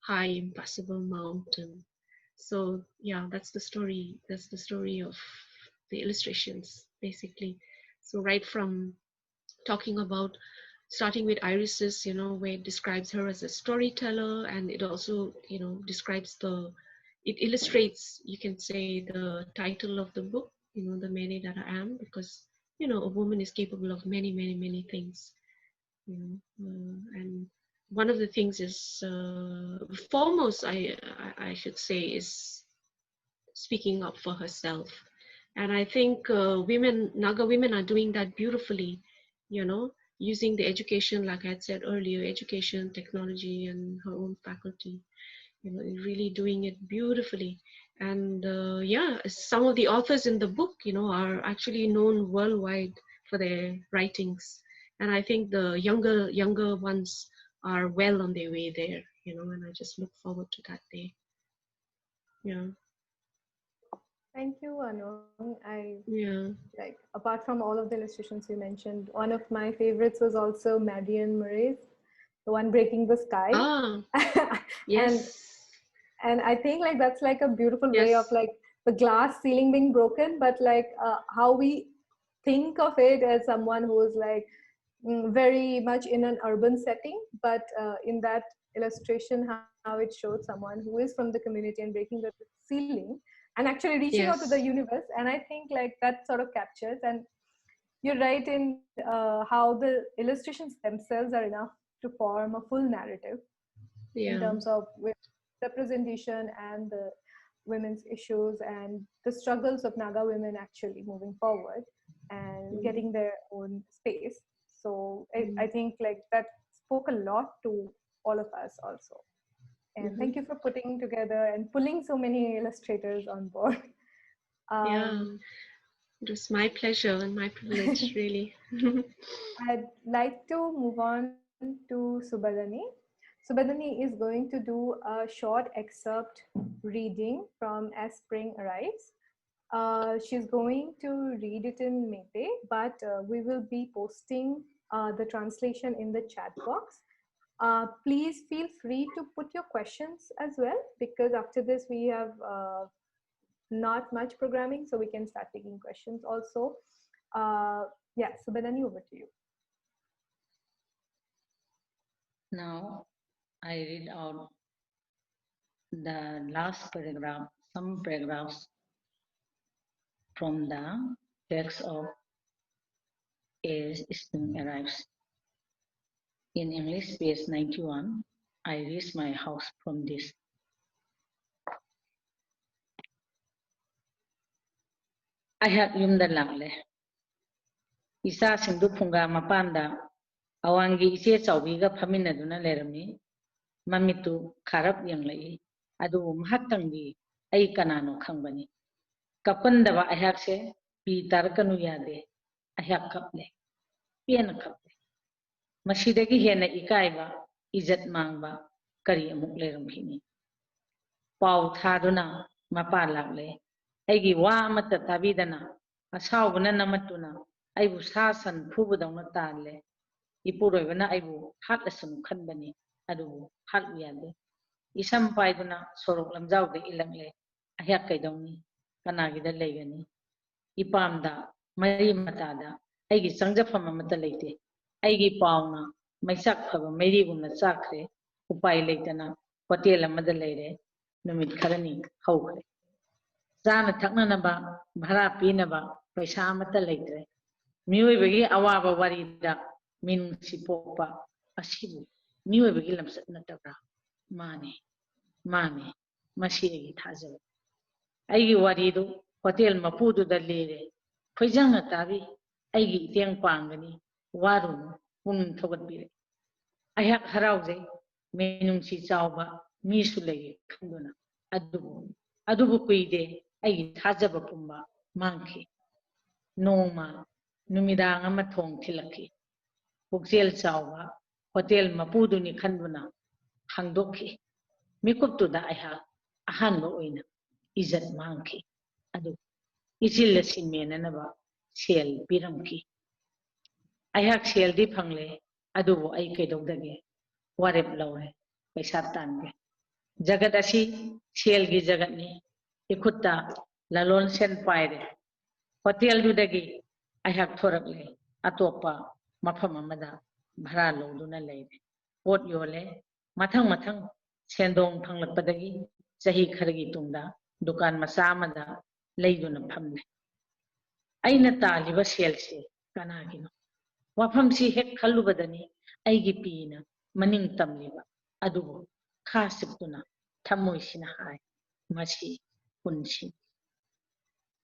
Speaker 4: high impassable mountain. So yeah, that's the story. That's the story of the illustrations, basically. So right from talking about, starting with Iris's, where it describes her as a storyteller, and it also, describes it illustrates, you can say, the title of the book, The Many That I Am, because, a woman is capable of many, many, many things, and one of the things is foremost, I should say, is speaking up for herself. And I think Naga women are doing that beautifully, you know, using the education, like I had said earlier, education, technology, and her own faculty, you know, really doing it beautifully. And yeah, some of the authors in the book, you know, are actually known worldwide for their writings. And I think the younger ones are well on their way there, you know, and I just look forward to that day. Yeah.
Speaker 1: Thank you, Anung.
Speaker 4: Yeah.
Speaker 1: Like, apart from all of the illustrations you mentioned, one of my favorites was also Marianne Murray's, the one breaking the sky.
Speaker 4: Ah,
Speaker 1: and
Speaker 4: yes.
Speaker 1: and I think like that's like a beautiful way of
Speaker 4: Yes.
Speaker 1: like the glass ceiling being broken, but like how we think of it as someone who is like very much in an urban setting, but in that illustration, how it showed someone who is from the community and breaking the ceiling and actually reaching out to the
Speaker 4: Yes.
Speaker 1: universe. And I think like that sort of captures, and you're right in how the illustrations themselves are enough to form a full narrative in
Speaker 4: Yeah.
Speaker 1: terms of representation and the women's issues and the struggles of Naga women actually moving forward and getting their own space. So I think like that spoke a lot to all of us also. And thank you for putting together and pulling so many illustrators on board.
Speaker 4: Yeah.
Speaker 1: Um,
Speaker 4: It was my pleasure and my privilege, really.
Speaker 1: I'd like to move on to Subadani. Subadani is going to do a short excerpt reading from As Spring Arrives. She's going to read it in Meitei, but we will be posting the translation in the chat box. Please feel free to put your questions as well, because after this we have not much programming, so we can start taking questions also. Yeah, Subadani, over to you.
Speaker 5: Now I read out the last paragraph, some paragraphs from the text of As Spring Arrives. In English, page 91, I reach my house from this. I have yumda lakle. Isa singdu punga mapanda awangi ise chawbiga phaminaduna lerami mamitu kharap yanglai adu mahatangdi ai kanano khangbani kapandaba ayakse pi tarkanu yade ayak kaple piena kaple masidagi hena ikaiba izat mangba kari amuk leramkhini pau thaduna mapa lakle aigi wa amata tabidana asawbuna namatuna aibu sasan phubudawna talle ipuroibana aibu hatlasum khanbani adu hatlu yade isam paiduna sorok lamjawde ilakle ahyak kaidawni kanagida leigani ipamda mari matada aigi sangjafam amata leite aigi pauna maisak phaba mairigumna chakre upai leitana hotel amada leire numit kharani haukhre jana thaknanaba bhara pinaba paisa amata leitre miyoibagi awaba warida minungsi pokpa asibu miyoibagi lamsat natabra mane mane masiegi thajaw aigi waridu hotel mapudu da lere khoijangna tabi aigi iteng pangani warun pun thogatbire ayak harauje minungsi chawba misu lege khanduna adubu kuide aigi thajaba pumba mangki noma numidang ama thong thilaki pukjel chawba hotel mapuduni khanduna hangdokhi mikuptuda ayak ahanba oina izat mangki adu ichilla simenanaba sel piramki ayak sel di phangle adubu ai kaidogdage warep lawre paisa tange jagat asi sel gi jagat ni ikutta lalon sen paire hotel du dagi ayak thorakle atopa mafam amada bhara loduna leide pot yole mathang mathang sendong phanglakpadagi chahi kharagi tungda dukan macha amada leiduna phamle aina taliba selse kanagino wafamsi hek khalubadani aigi pina maning tamliba adubu khasibtuna thamoisina hai masi punsi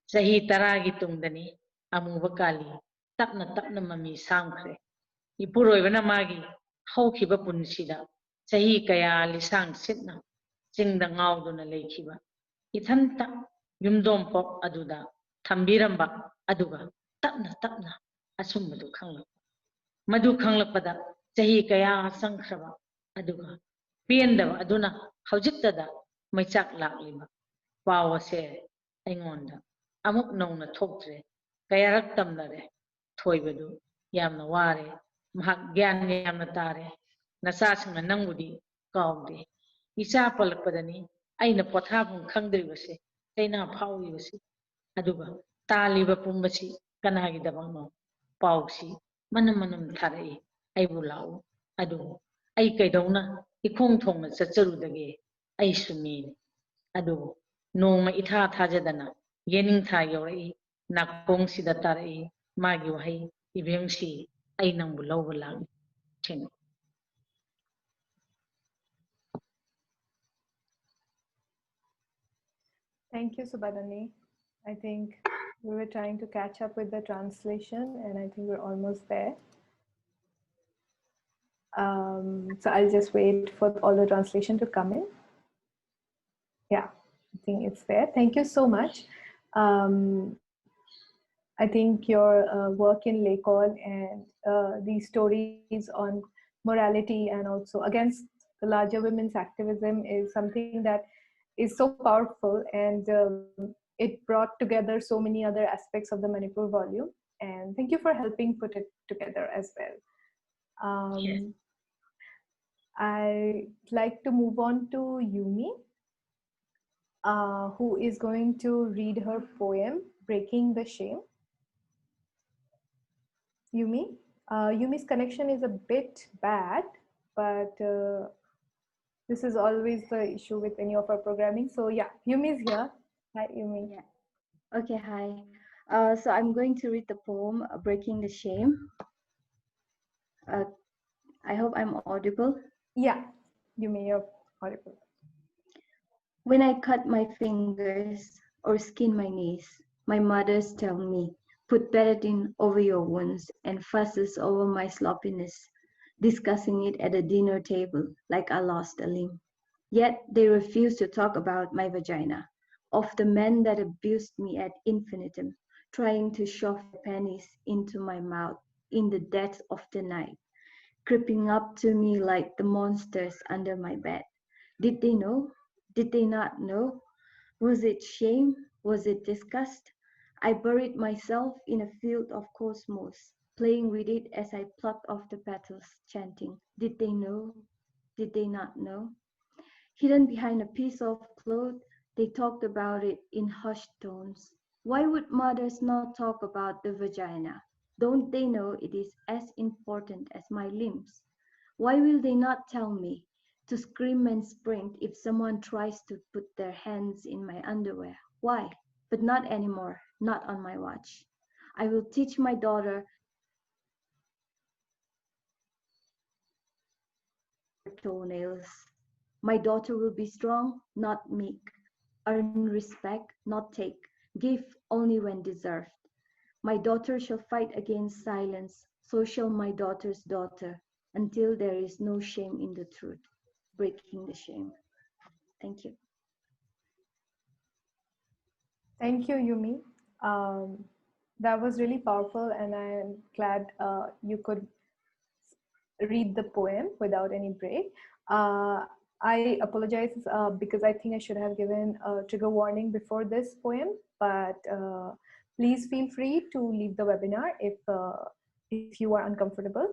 Speaker 5: sahi taragi tungdani amuba kali tapna tapna mami sangkhre ipuroibana magi haukiba punsida sahi kaya lisang sitna chingda ngauduna leikhiba ithanta yumdom pop aduda thambiramba aduga tapna tapna asumadu khangla madu khanglakpada chahi kaya sangkhraba aduga piendaba aduna haujittada maichak lakliba pawase aingonda amuk nongna thoktre kayarak tamnare thoibadu yamna ware mahak gyan yamna tare nasasingna nangudi kawde isa palakpadani aina pothabum khangdribase kaina phawibase aduga taliba pumbasi kanagi dabangno pawsi manam manam tharai aibu lau adu ai kaidona ikhong thongna chacharudage ai sumi adu noma itha thajadana yening tha yorai nakong sida tarai magi wahai ibengsi ai nangbu lawba lang thing.
Speaker 1: Thank you, Subadani. I think we were trying to catch up with the translation, and I think we're almost there. So I'll just wait for all the translation to come in. Yeah, I think it's there. Thank you so much. I think your work in Leikol and these stories on morality and also against the larger women's activism is something that is so powerful, and it brought together so many other aspects of the Manipur volume. And thank you for helping put it together as well.
Speaker 5: Yes.
Speaker 1: I'd like to move on to Yuimi, who is going to read her poem, Breaking the Shame. Yuimi? Yumi's connection is a bit bad, but this is always the issue with any of our programming. So yeah, Yumi's here. Hi, Yumi.
Speaker 6: Yeah. Okay, hi. So I'm going to read the poem, Breaking the Shame. I hope I'm audible.
Speaker 1: Yeah, Yumi, you're audible.
Speaker 6: When I cut my fingers or skin my knees, my mothers tell me, put betadine over your wounds and fusses over my sloppiness, discussing it at a dinner table like I lost a limb. Yet they refuse to talk about my vagina, of the men that abused me ad infinitum, trying to shove pennies into my mouth in the depths of the night, creeping up to me like the monsters under my bed. Did they know? Did they not know? Was it shame? Was it disgust? I buried myself in a field of cosmos, playing with it as I plucked off the petals, chanting, did they know? Did they not know? Hidden behind a piece of cloth, they talked about it in hushed tones. Why would mothers not talk about the vagina? Don't they know it is as important as my limbs? Why will they not tell me to scream and sprint if someone tries to put their hands in my underwear? Why? But not anymore, not on my watch. I will teach my daughter toenails. My daughter will be strong, not meek, earn respect, not take, give only when deserved. My daughter shall fight against silence, so shall my daughter's daughter, until there is no shame in the truth, breaking the shame. Thank you.
Speaker 1: Thank you, Yumi. That was really powerful, and I'm glad you could read the poem without any break. I apologize because I think I should have given a trigger warning before this poem, but please feel free to leave the webinar if you are uncomfortable.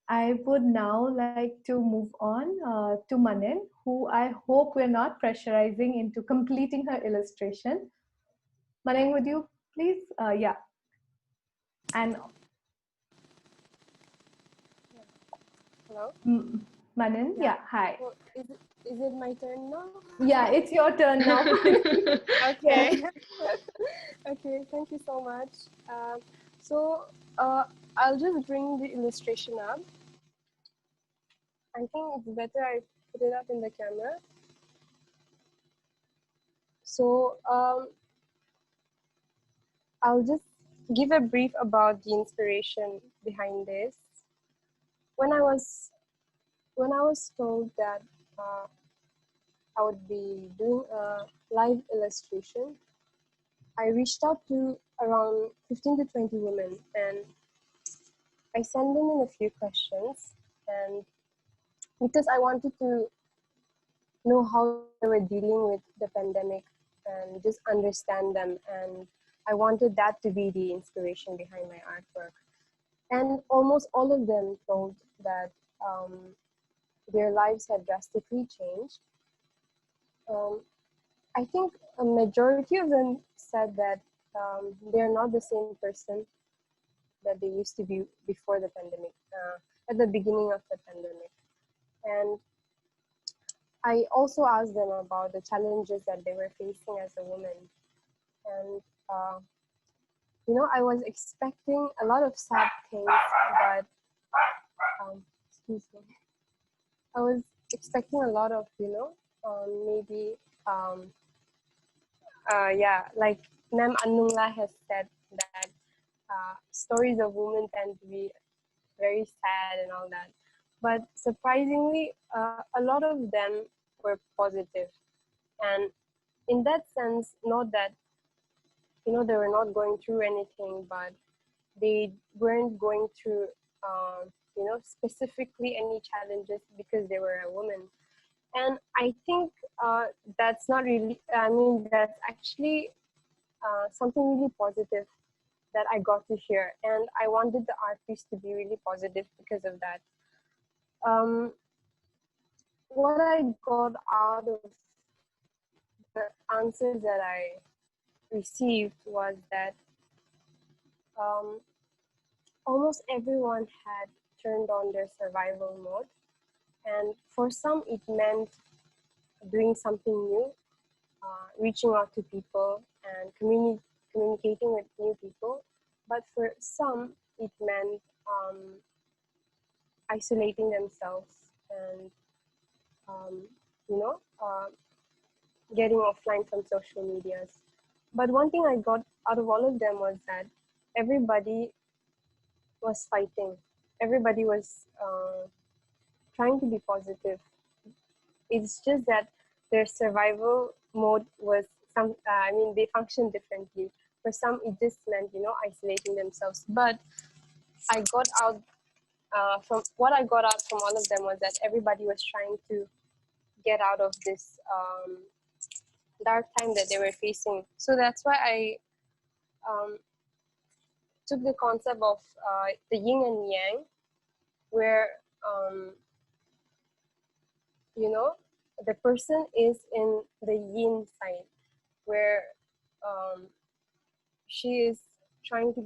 Speaker 1: I would now like to move on to Manen, who I hope we're not pressurizing into completing her illustration. Manen, would you please? Yeah. And
Speaker 7: hello?
Speaker 1: Manen, yeah, hi.
Speaker 7: Well, is it my turn now?
Speaker 1: Yeah, it's your turn now.
Speaker 7: Okay. Okay, thank you so much. So I'll just bring the illustration up. I think it's better I put it up in the camera. So I'll just give a brief about the inspiration behind this. When I was told that I would be doing a live illustration, I reached out to around 15 to 20 women, and I sent them in a few questions, and because I wanted to know how they were dealing with the pandemic and just understand them, and I wanted that to be the inspiration behind my artwork. And almost all of them told that their lives had drastically changed. I think a majority of them said that they're not the same person that they used to be before the pandemic, at the beginning of the pandemic. And I also asked them about the challenges that they were facing as a woman. And, I was expecting a lot of sad things, but, excuse me, I was expecting a lot of, maybe, like Anungla has said that stories of women tend to be very sad and all that. But surprisingly, a lot of them were positive. And in that sense, not that, they were not going through anything, but they weren't going through, specifically any challenges because they were a woman. And I think that's not really, that's actually something really positive that I got to hear. And I wanted the art piece to be really positive because of that. What I got out of the answers that I received was that almost everyone had turned on their survival mode. And for some, it meant doing something new, reaching out to people and communicating with new people. But for some, it meant isolating themselves and, getting offline from social medias. But one thing I got out of all of them was that everybody was fighting. Everybody was trying to be positive. It's just that their survival mode was they functioned differently. For some, it just meant, isolating themselves. But I got out from what I got out from all of them was that everybody was trying to get out of this dark time that they were facing. So that's why I took the concept of the yin and yang, where the person is in the yin side, where she is trying to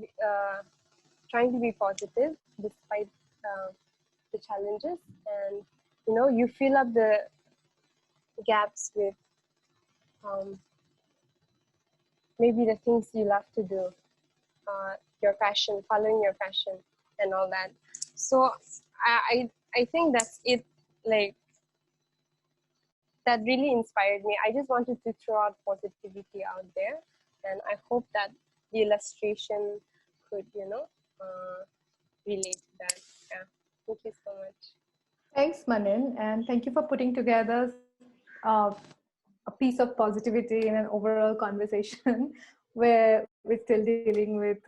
Speaker 7: be positive despite the challenges, and you fill up the gaps with maybe the things you love to do, your passion, following your passion, and all that. So I think that's it. Like, that really inspired me. I just wanted to throw out positivity out there, and I hope that the illustration could, relate to that. Yeah, thank you so much.
Speaker 1: Thanks, Manen, and thank you for putting together a piece of positivity in an overall conversation where we're still dealing with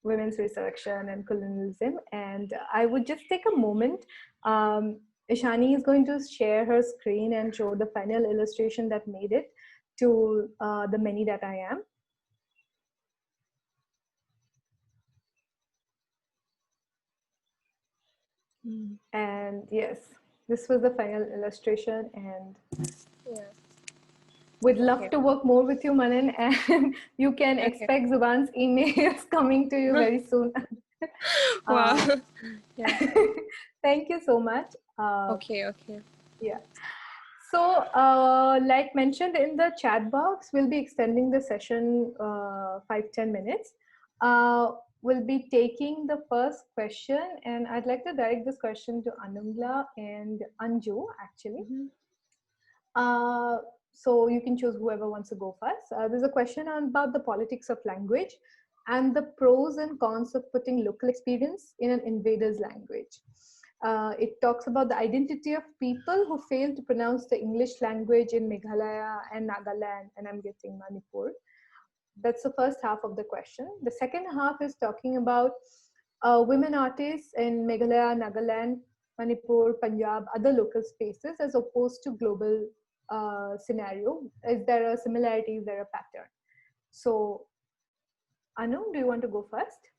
Speaker 1: women's resurrection and colonialism. And I would just take a moment. Ishani is going to share her screen and show the final illustration that made it to the Many That I Am. And yes, this was the final illustration, and
Speaker 7: Yeah.
Speaker 1: we'd love to work more with you, Manen, and you can expect Zubaan's emails coming to you very soon.
Speaker 7: Wow. Yeah.
Speaker 1: Thank you so much.
Speaker 7: Okay.
Speaker 1: Yeah. So, like mentioned in the chat box, we'll be extending the session 5-10 minutes. will be taking the first question, and I'd like to direct this question to Anungla and Anju actually. So you can choose whoever wants to go first. There's a question about the politics of language and the pros and cons of putting local experience in an invader's language. It talks about the identity of people who fail to pronounce the English language in Meghalaya and Nagaland, and I'm guessing Manipur. That's the first half of the question. The second half is talking about women artists in Meghalaya, Nagaland, Manipur, Punjab, other local spaces as opposed to global scenario. Is there a similarity? Is there a pattern? So, Anu, do you want to go first?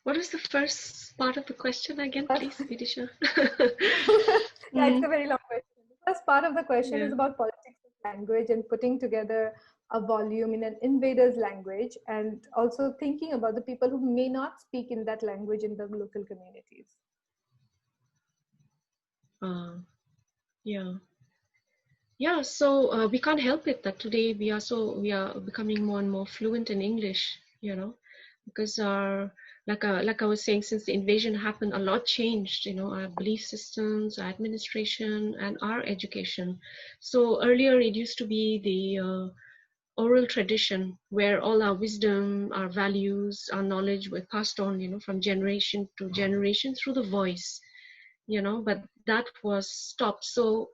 Speaker 4: What is the first part of the question again, please, Bidisha?
Speaker 1: Yeah, it's a very long question. The first part of the question is about politics of language and putting together a volume in an invader's language, and also thinking about the people who may not speak in that language in the local communities.
Speaker 4: Yeah, so we can't help it that today we are becoming more and more fluent in English, you know, because like I was saying, since the invasion happened, a lot changed, you know, our belief systems, our administration, and our education. So earlier it used to be the oral tradition where all our wisdom, our values, our knowledge were passed on, you know, from generation to generation through the voice, you know, but that was stopped. So,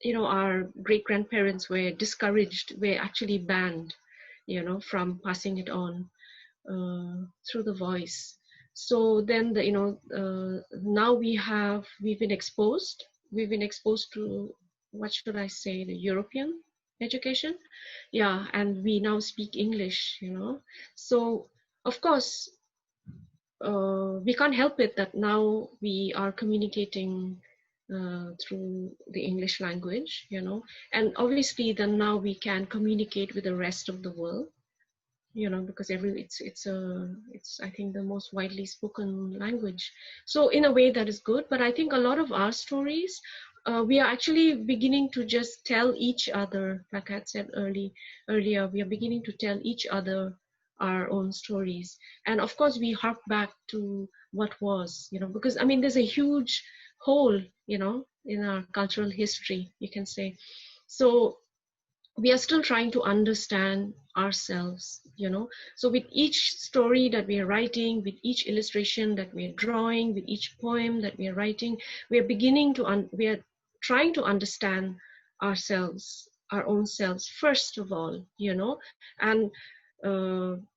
Speaker 4: you know, our great grandparents were discouraged, were actually banned, you know, from passing it on through the voice. So then the, you know, now we've been exposed to, what should I say, the European education. Yeah, and we now speak English, you know. So of course we can't help it that now we are communicating through the English language, you know, and obviously then now we can communicate with the rest of the world, you know, because it's I think the most widely spoken language. So in a way that is good, but I think a lot of our stories we are actually beginning to just tell each other, like I had said earlier, we are beginning to tell each other our own stories. And of course we hark back to what was, you know, because I mean there's a huge hole, you know, in our cultural history, you can say. So we are still trying to understand ourselves, you know. So with each story that we are writing, with each illustration that we are drawing, with each poem that we are writing, we are beginning to we are trying to understand ourselves, our own selves first of all, you know, and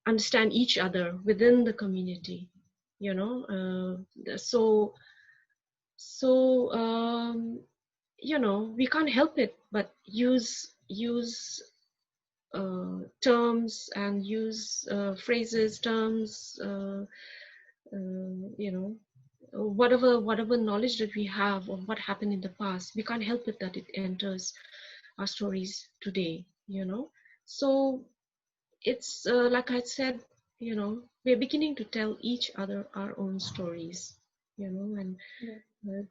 Speaker 4: understand each other within the community, you know. You know, we can't help it but use terms and use phrases, terms, you know, whatever knowledge that we have of what happened in the past. We can't help it that it enters our stories today, you know. So it's like I said, you know, we're beginning to tell each other our own stories, you know, and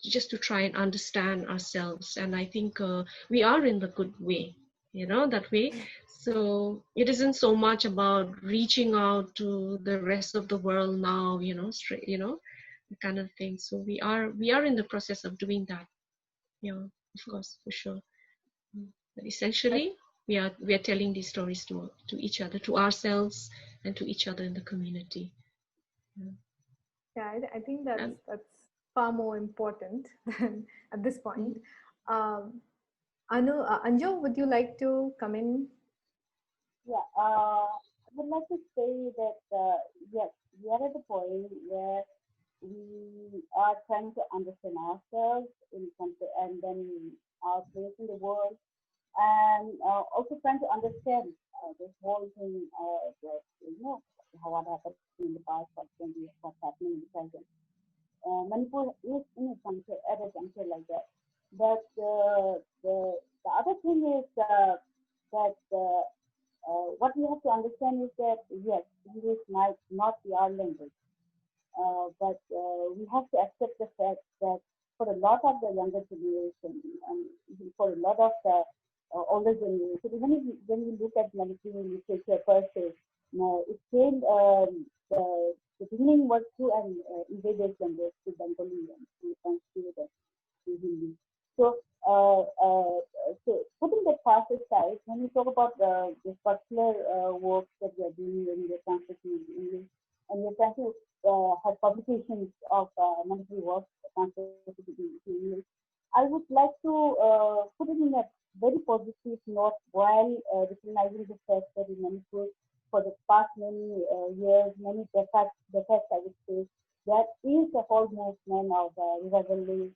Speaker 4: just to try and understand ourselves. And I think we are in the good way, you know, that way. So it isn't so much about reaching out to the rest of the world now, you know, straight, you know, the kind of thing. So we are in the process of doing that. Yeah, of course, for sure. But essentially, we are telling these stories to each other, to ourselves, and to each other in the community.
Speaker 1: Yeah, I think that's far more important than at this point. Anju, would you like to come in?
Speaker 2: Yeah, I would like to say that yes, we are at the point where we are trying to understand ourselves in something, and then our place in the world, and also trying to understand this whole thing, that, you know, what happened in the past, what's happening in the present. Manipur is in a juncture, at a juncture like that. But the other thing is that what we have to understand is that yes, English might not be our language, but we have to accept the fact that for a lot of the younger generation, and for a lot of the older generation, even if when you look at Manipuri literature per se, it came, the beginning was through an invaded language to Bengali and to Sanskrit and to Hindi. So, so putting that past aside, when we talk about this particular work that we are doing in the translation in English, and we're trying to have publications of Manipuri works translated into English, I would like to put it in a very positive note while recognizing the fact that in Manipur, for the past many years, many decades, I would say, there is a whole movement of revivalist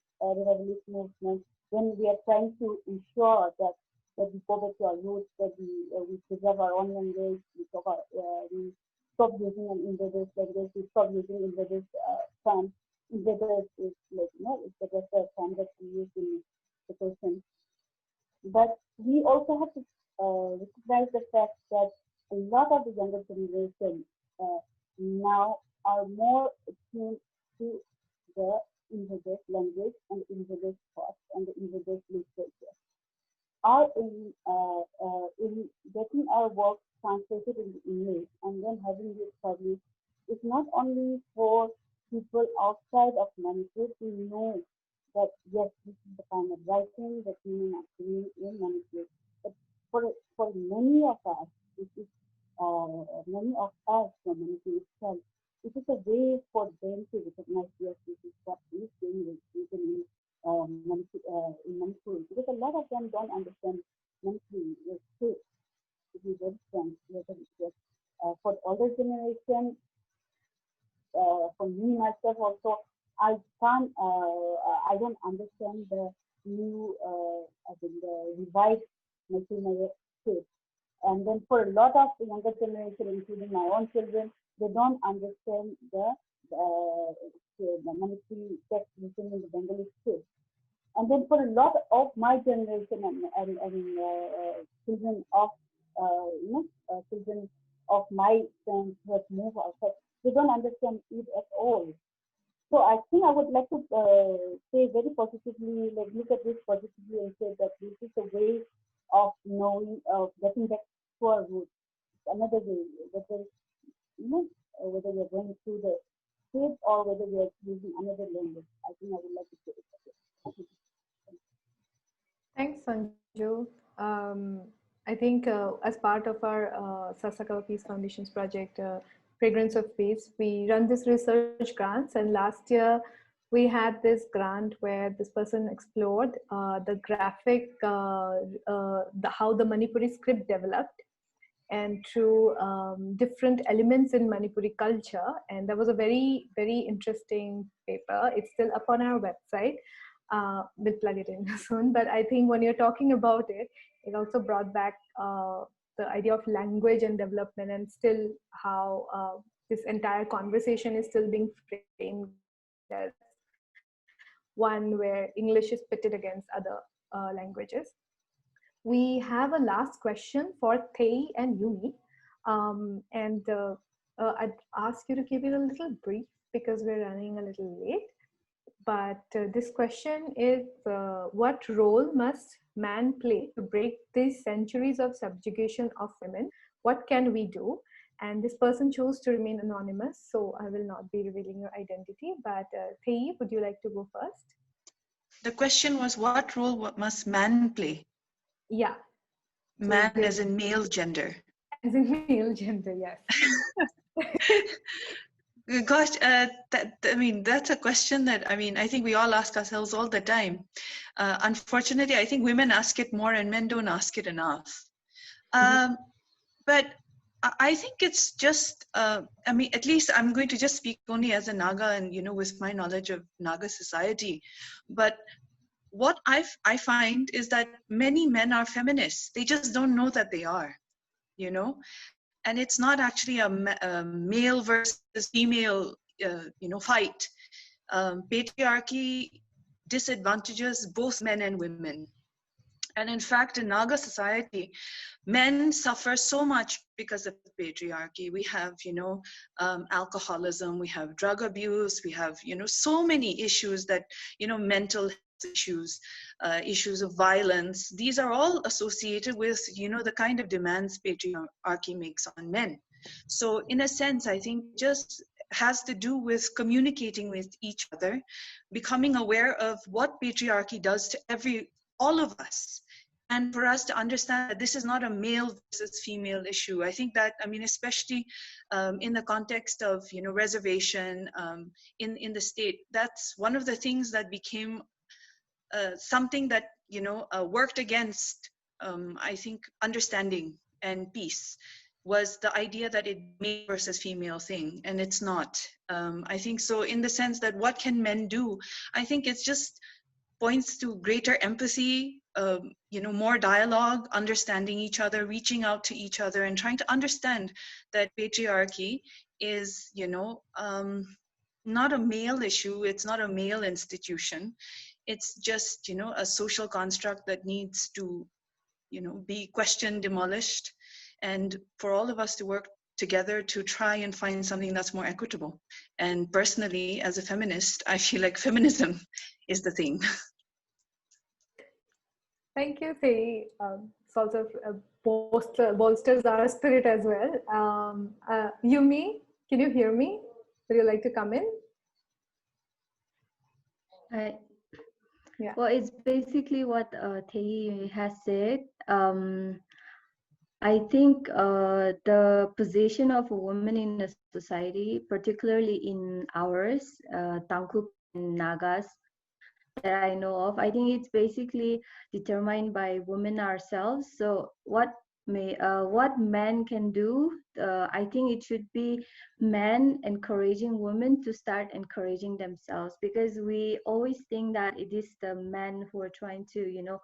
Speaker 2: movement when we are trying to ensure that we go back to our roots, that we preserve our own language, we stop using an invaders language, we stop using invaders terms. Invaders is like, it's the best term that we use in the question. But we also have to recognize the fact that a lot of the younger generation now are more attuned to the invaders language and invaders thoughts and the invaders literature. In getting our work translated into English and then having it published is not only for people outside of Manipur to know that yes, this is the kind of writing that women are doing in Manipur, but for many of us, many of us from Manipur itself, it is a way for them to recognize, yes, this is what is doing in Manipur, because a lot of them don't understand Manipur. To be very frank, for the older generation, for me myself also, I don't understand the new, the revived Kshetrimayum state. And then for a lot of the younger generation, including my own children, they don't understand the Manipuri text written in the Bengali script. And then for a lot of my generation and children of children of my friends who have moved outside, they don't understand it at all. So I think I would like to say very positively, like look at this positively and say that this is a way of knowing, of getting back to our roots. Another way, whether whether we are going through the script or whether we are using another language. I think I would like to say it.
Speaker 1: Thanks, Sanju. I think as part of our Sasakawa Peace Foundation's project, Fragrance of Peace, we run this research grants, and last year we had this grant where this person explored the graphic, how the Manipuri script developed, and through different elements in Manipuri culture. And that was a very, very interesting paper. It's still up on our website. We'll plug it in soon. But I think when you're talking about it, it also brought back the idea of language and development, and still how this entire conversation is still being framed as one where English is pitted against other languages. We have a last question for Tei and Yuimi. I'd ask you to keep it a little brief because we're running a little late. But this question is, what role must man play to break these centuries of subjugation of women? What can we do? And this person chose to remain anonymous, so I will not be revealing your identity. But Tei, would you like to go first?
Speaker 3: The question was, what role must man play?
Speaker 1: Yeah.
Speaker 3: Man as in male gender.
Speaker 1: As in male gender, yes.
Speaker 3: Gosh, that's a question that, I think we all ask ourselves all the time. Unfortunately, I think women ask it more and men don't ask it enough. But I think it's just, at least I'm going to just speak only as a Naga and, with my knowledge of Naga society. But what I find is that many men are feminists. They just don't know that they are, and it's not actually a male versus female, fight. Patriarchy disadvantages both men and women. And in fact, in Naga society, men suffer so much because of patriarchy. We have, alcoholism, we have drug abuse, we have, so many issues that, mental issues, issues of violence. These are all associated with, the kind of demands patriarchy makes on men. So in a sense, I think just has to do with communicating with each other, becoming aware of what patriarchy does to all of us. And for us to understand that this is not a male versus female issue. I think that, I mean, especially in the context of, reservation in the state, that's one of the things that became something that, worked against, I think, understanding and peace, was the idea that it male versus female thing, and it's not. I think so in the sense that what can men do? I think it's just points to greater empathy, more dialogue, understanding each other, reaching out to each other, and trying to understand that patriarchy is, not a male issue. It's not a male institution. It's just, a social construct that needs to, be questioned, demolished, and for all of us to work together to try and find something that's more equitable. And personally, as a feminist, I feel like feminism is the thing.
Speaker 1: Thank you, Thei. It's also bolsters our spirit as well. Yumi, can you hear me? Would you like to come in? Yeah.
Speaker 6: Well, it's basically what Thei has said. I think the position of a woman in a society, particularly in ours, Tangkhuk and Nagas, that I know of, I think it's basically determined by women ourselves. So what men can do, I think it should be men encouraging women to start encouraging themselves, because we always think that it is the men who are trying to,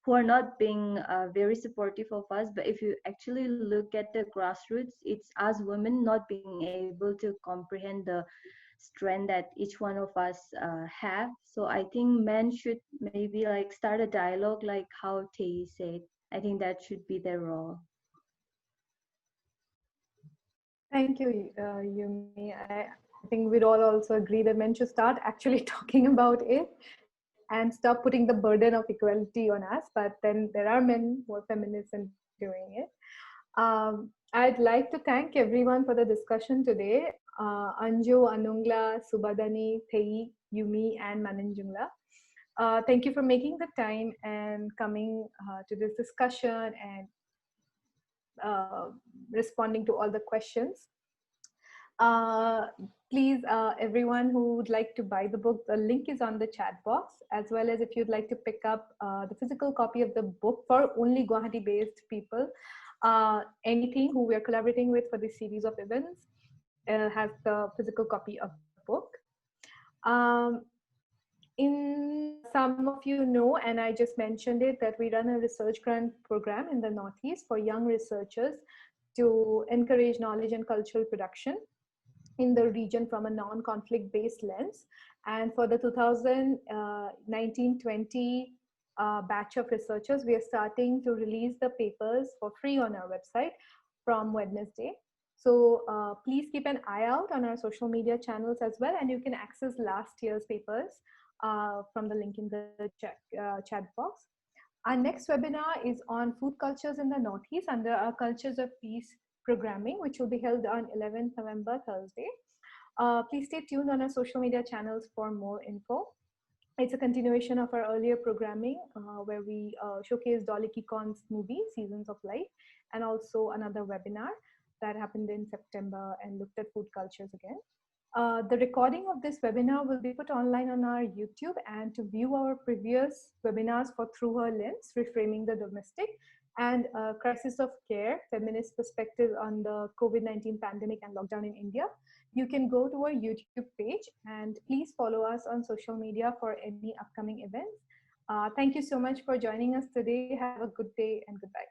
Speaker 6: who are not being very supportive of us. But if you actually look at the grassroots, it's us women not being able to comprehend the strength that each one of us have. So I think men should maybe like start a dialogue, like how Thei said. I think that should be their role.
Speaker 1: Thank you, Yumi. I think we'd all also agree that men should start actually talking about it and stop putting the burden of equality on us. But then there are men who are feminists and doing it. I'd like to thank everyone for the discussion today. Anju, Anungla, Subadani, Thei, Yumi, and Manenjungla. Thank you for making the time and coming to this discussion and responding to all the questions. Please, everyone who would like to buy the book, the link is on the chat box, as well as if you'd like to pick up the physical copy of the book for only Guwahati-based people. NEThing, who we are collaborating with for this series of events, has the physical copy of the book. Some of you know, and I just mentioned it, that we run a research grant program in the Northeast for young researchers to encourage knowledge and cultural production in the region from a non-conflict based lens. And for the 2019-20 batch of researchers, we are starting to release the papers for free on our website from Wednesday. So please keep an eye out on our social media channels as well, and you can access last year's papers from the link in the chat box. Our next webinar is on food cultures in the Northeast under our Cultures of Peace programming, which will be held on 11th November, Thursday. Please stay tuned on our social media channels for more info. It's a continuation of our earlier programming where we showcased Dolly Kikon's movie, Seasons of Life, and also another webinar that happened in September and looked at food cultures again. The recording of this webinar will be put online on our YouTube, and to view our previous webinars for Through Her Lens, Reframing the Domestic, and Crisis of Care, Feminist Perspective on the COVID-19 Pandemic and Lockdown in India, you can go to our YouTube page, and please follow us on social media for any upcoming events. Thank you so much for joining us today. Have a good day and goodbye.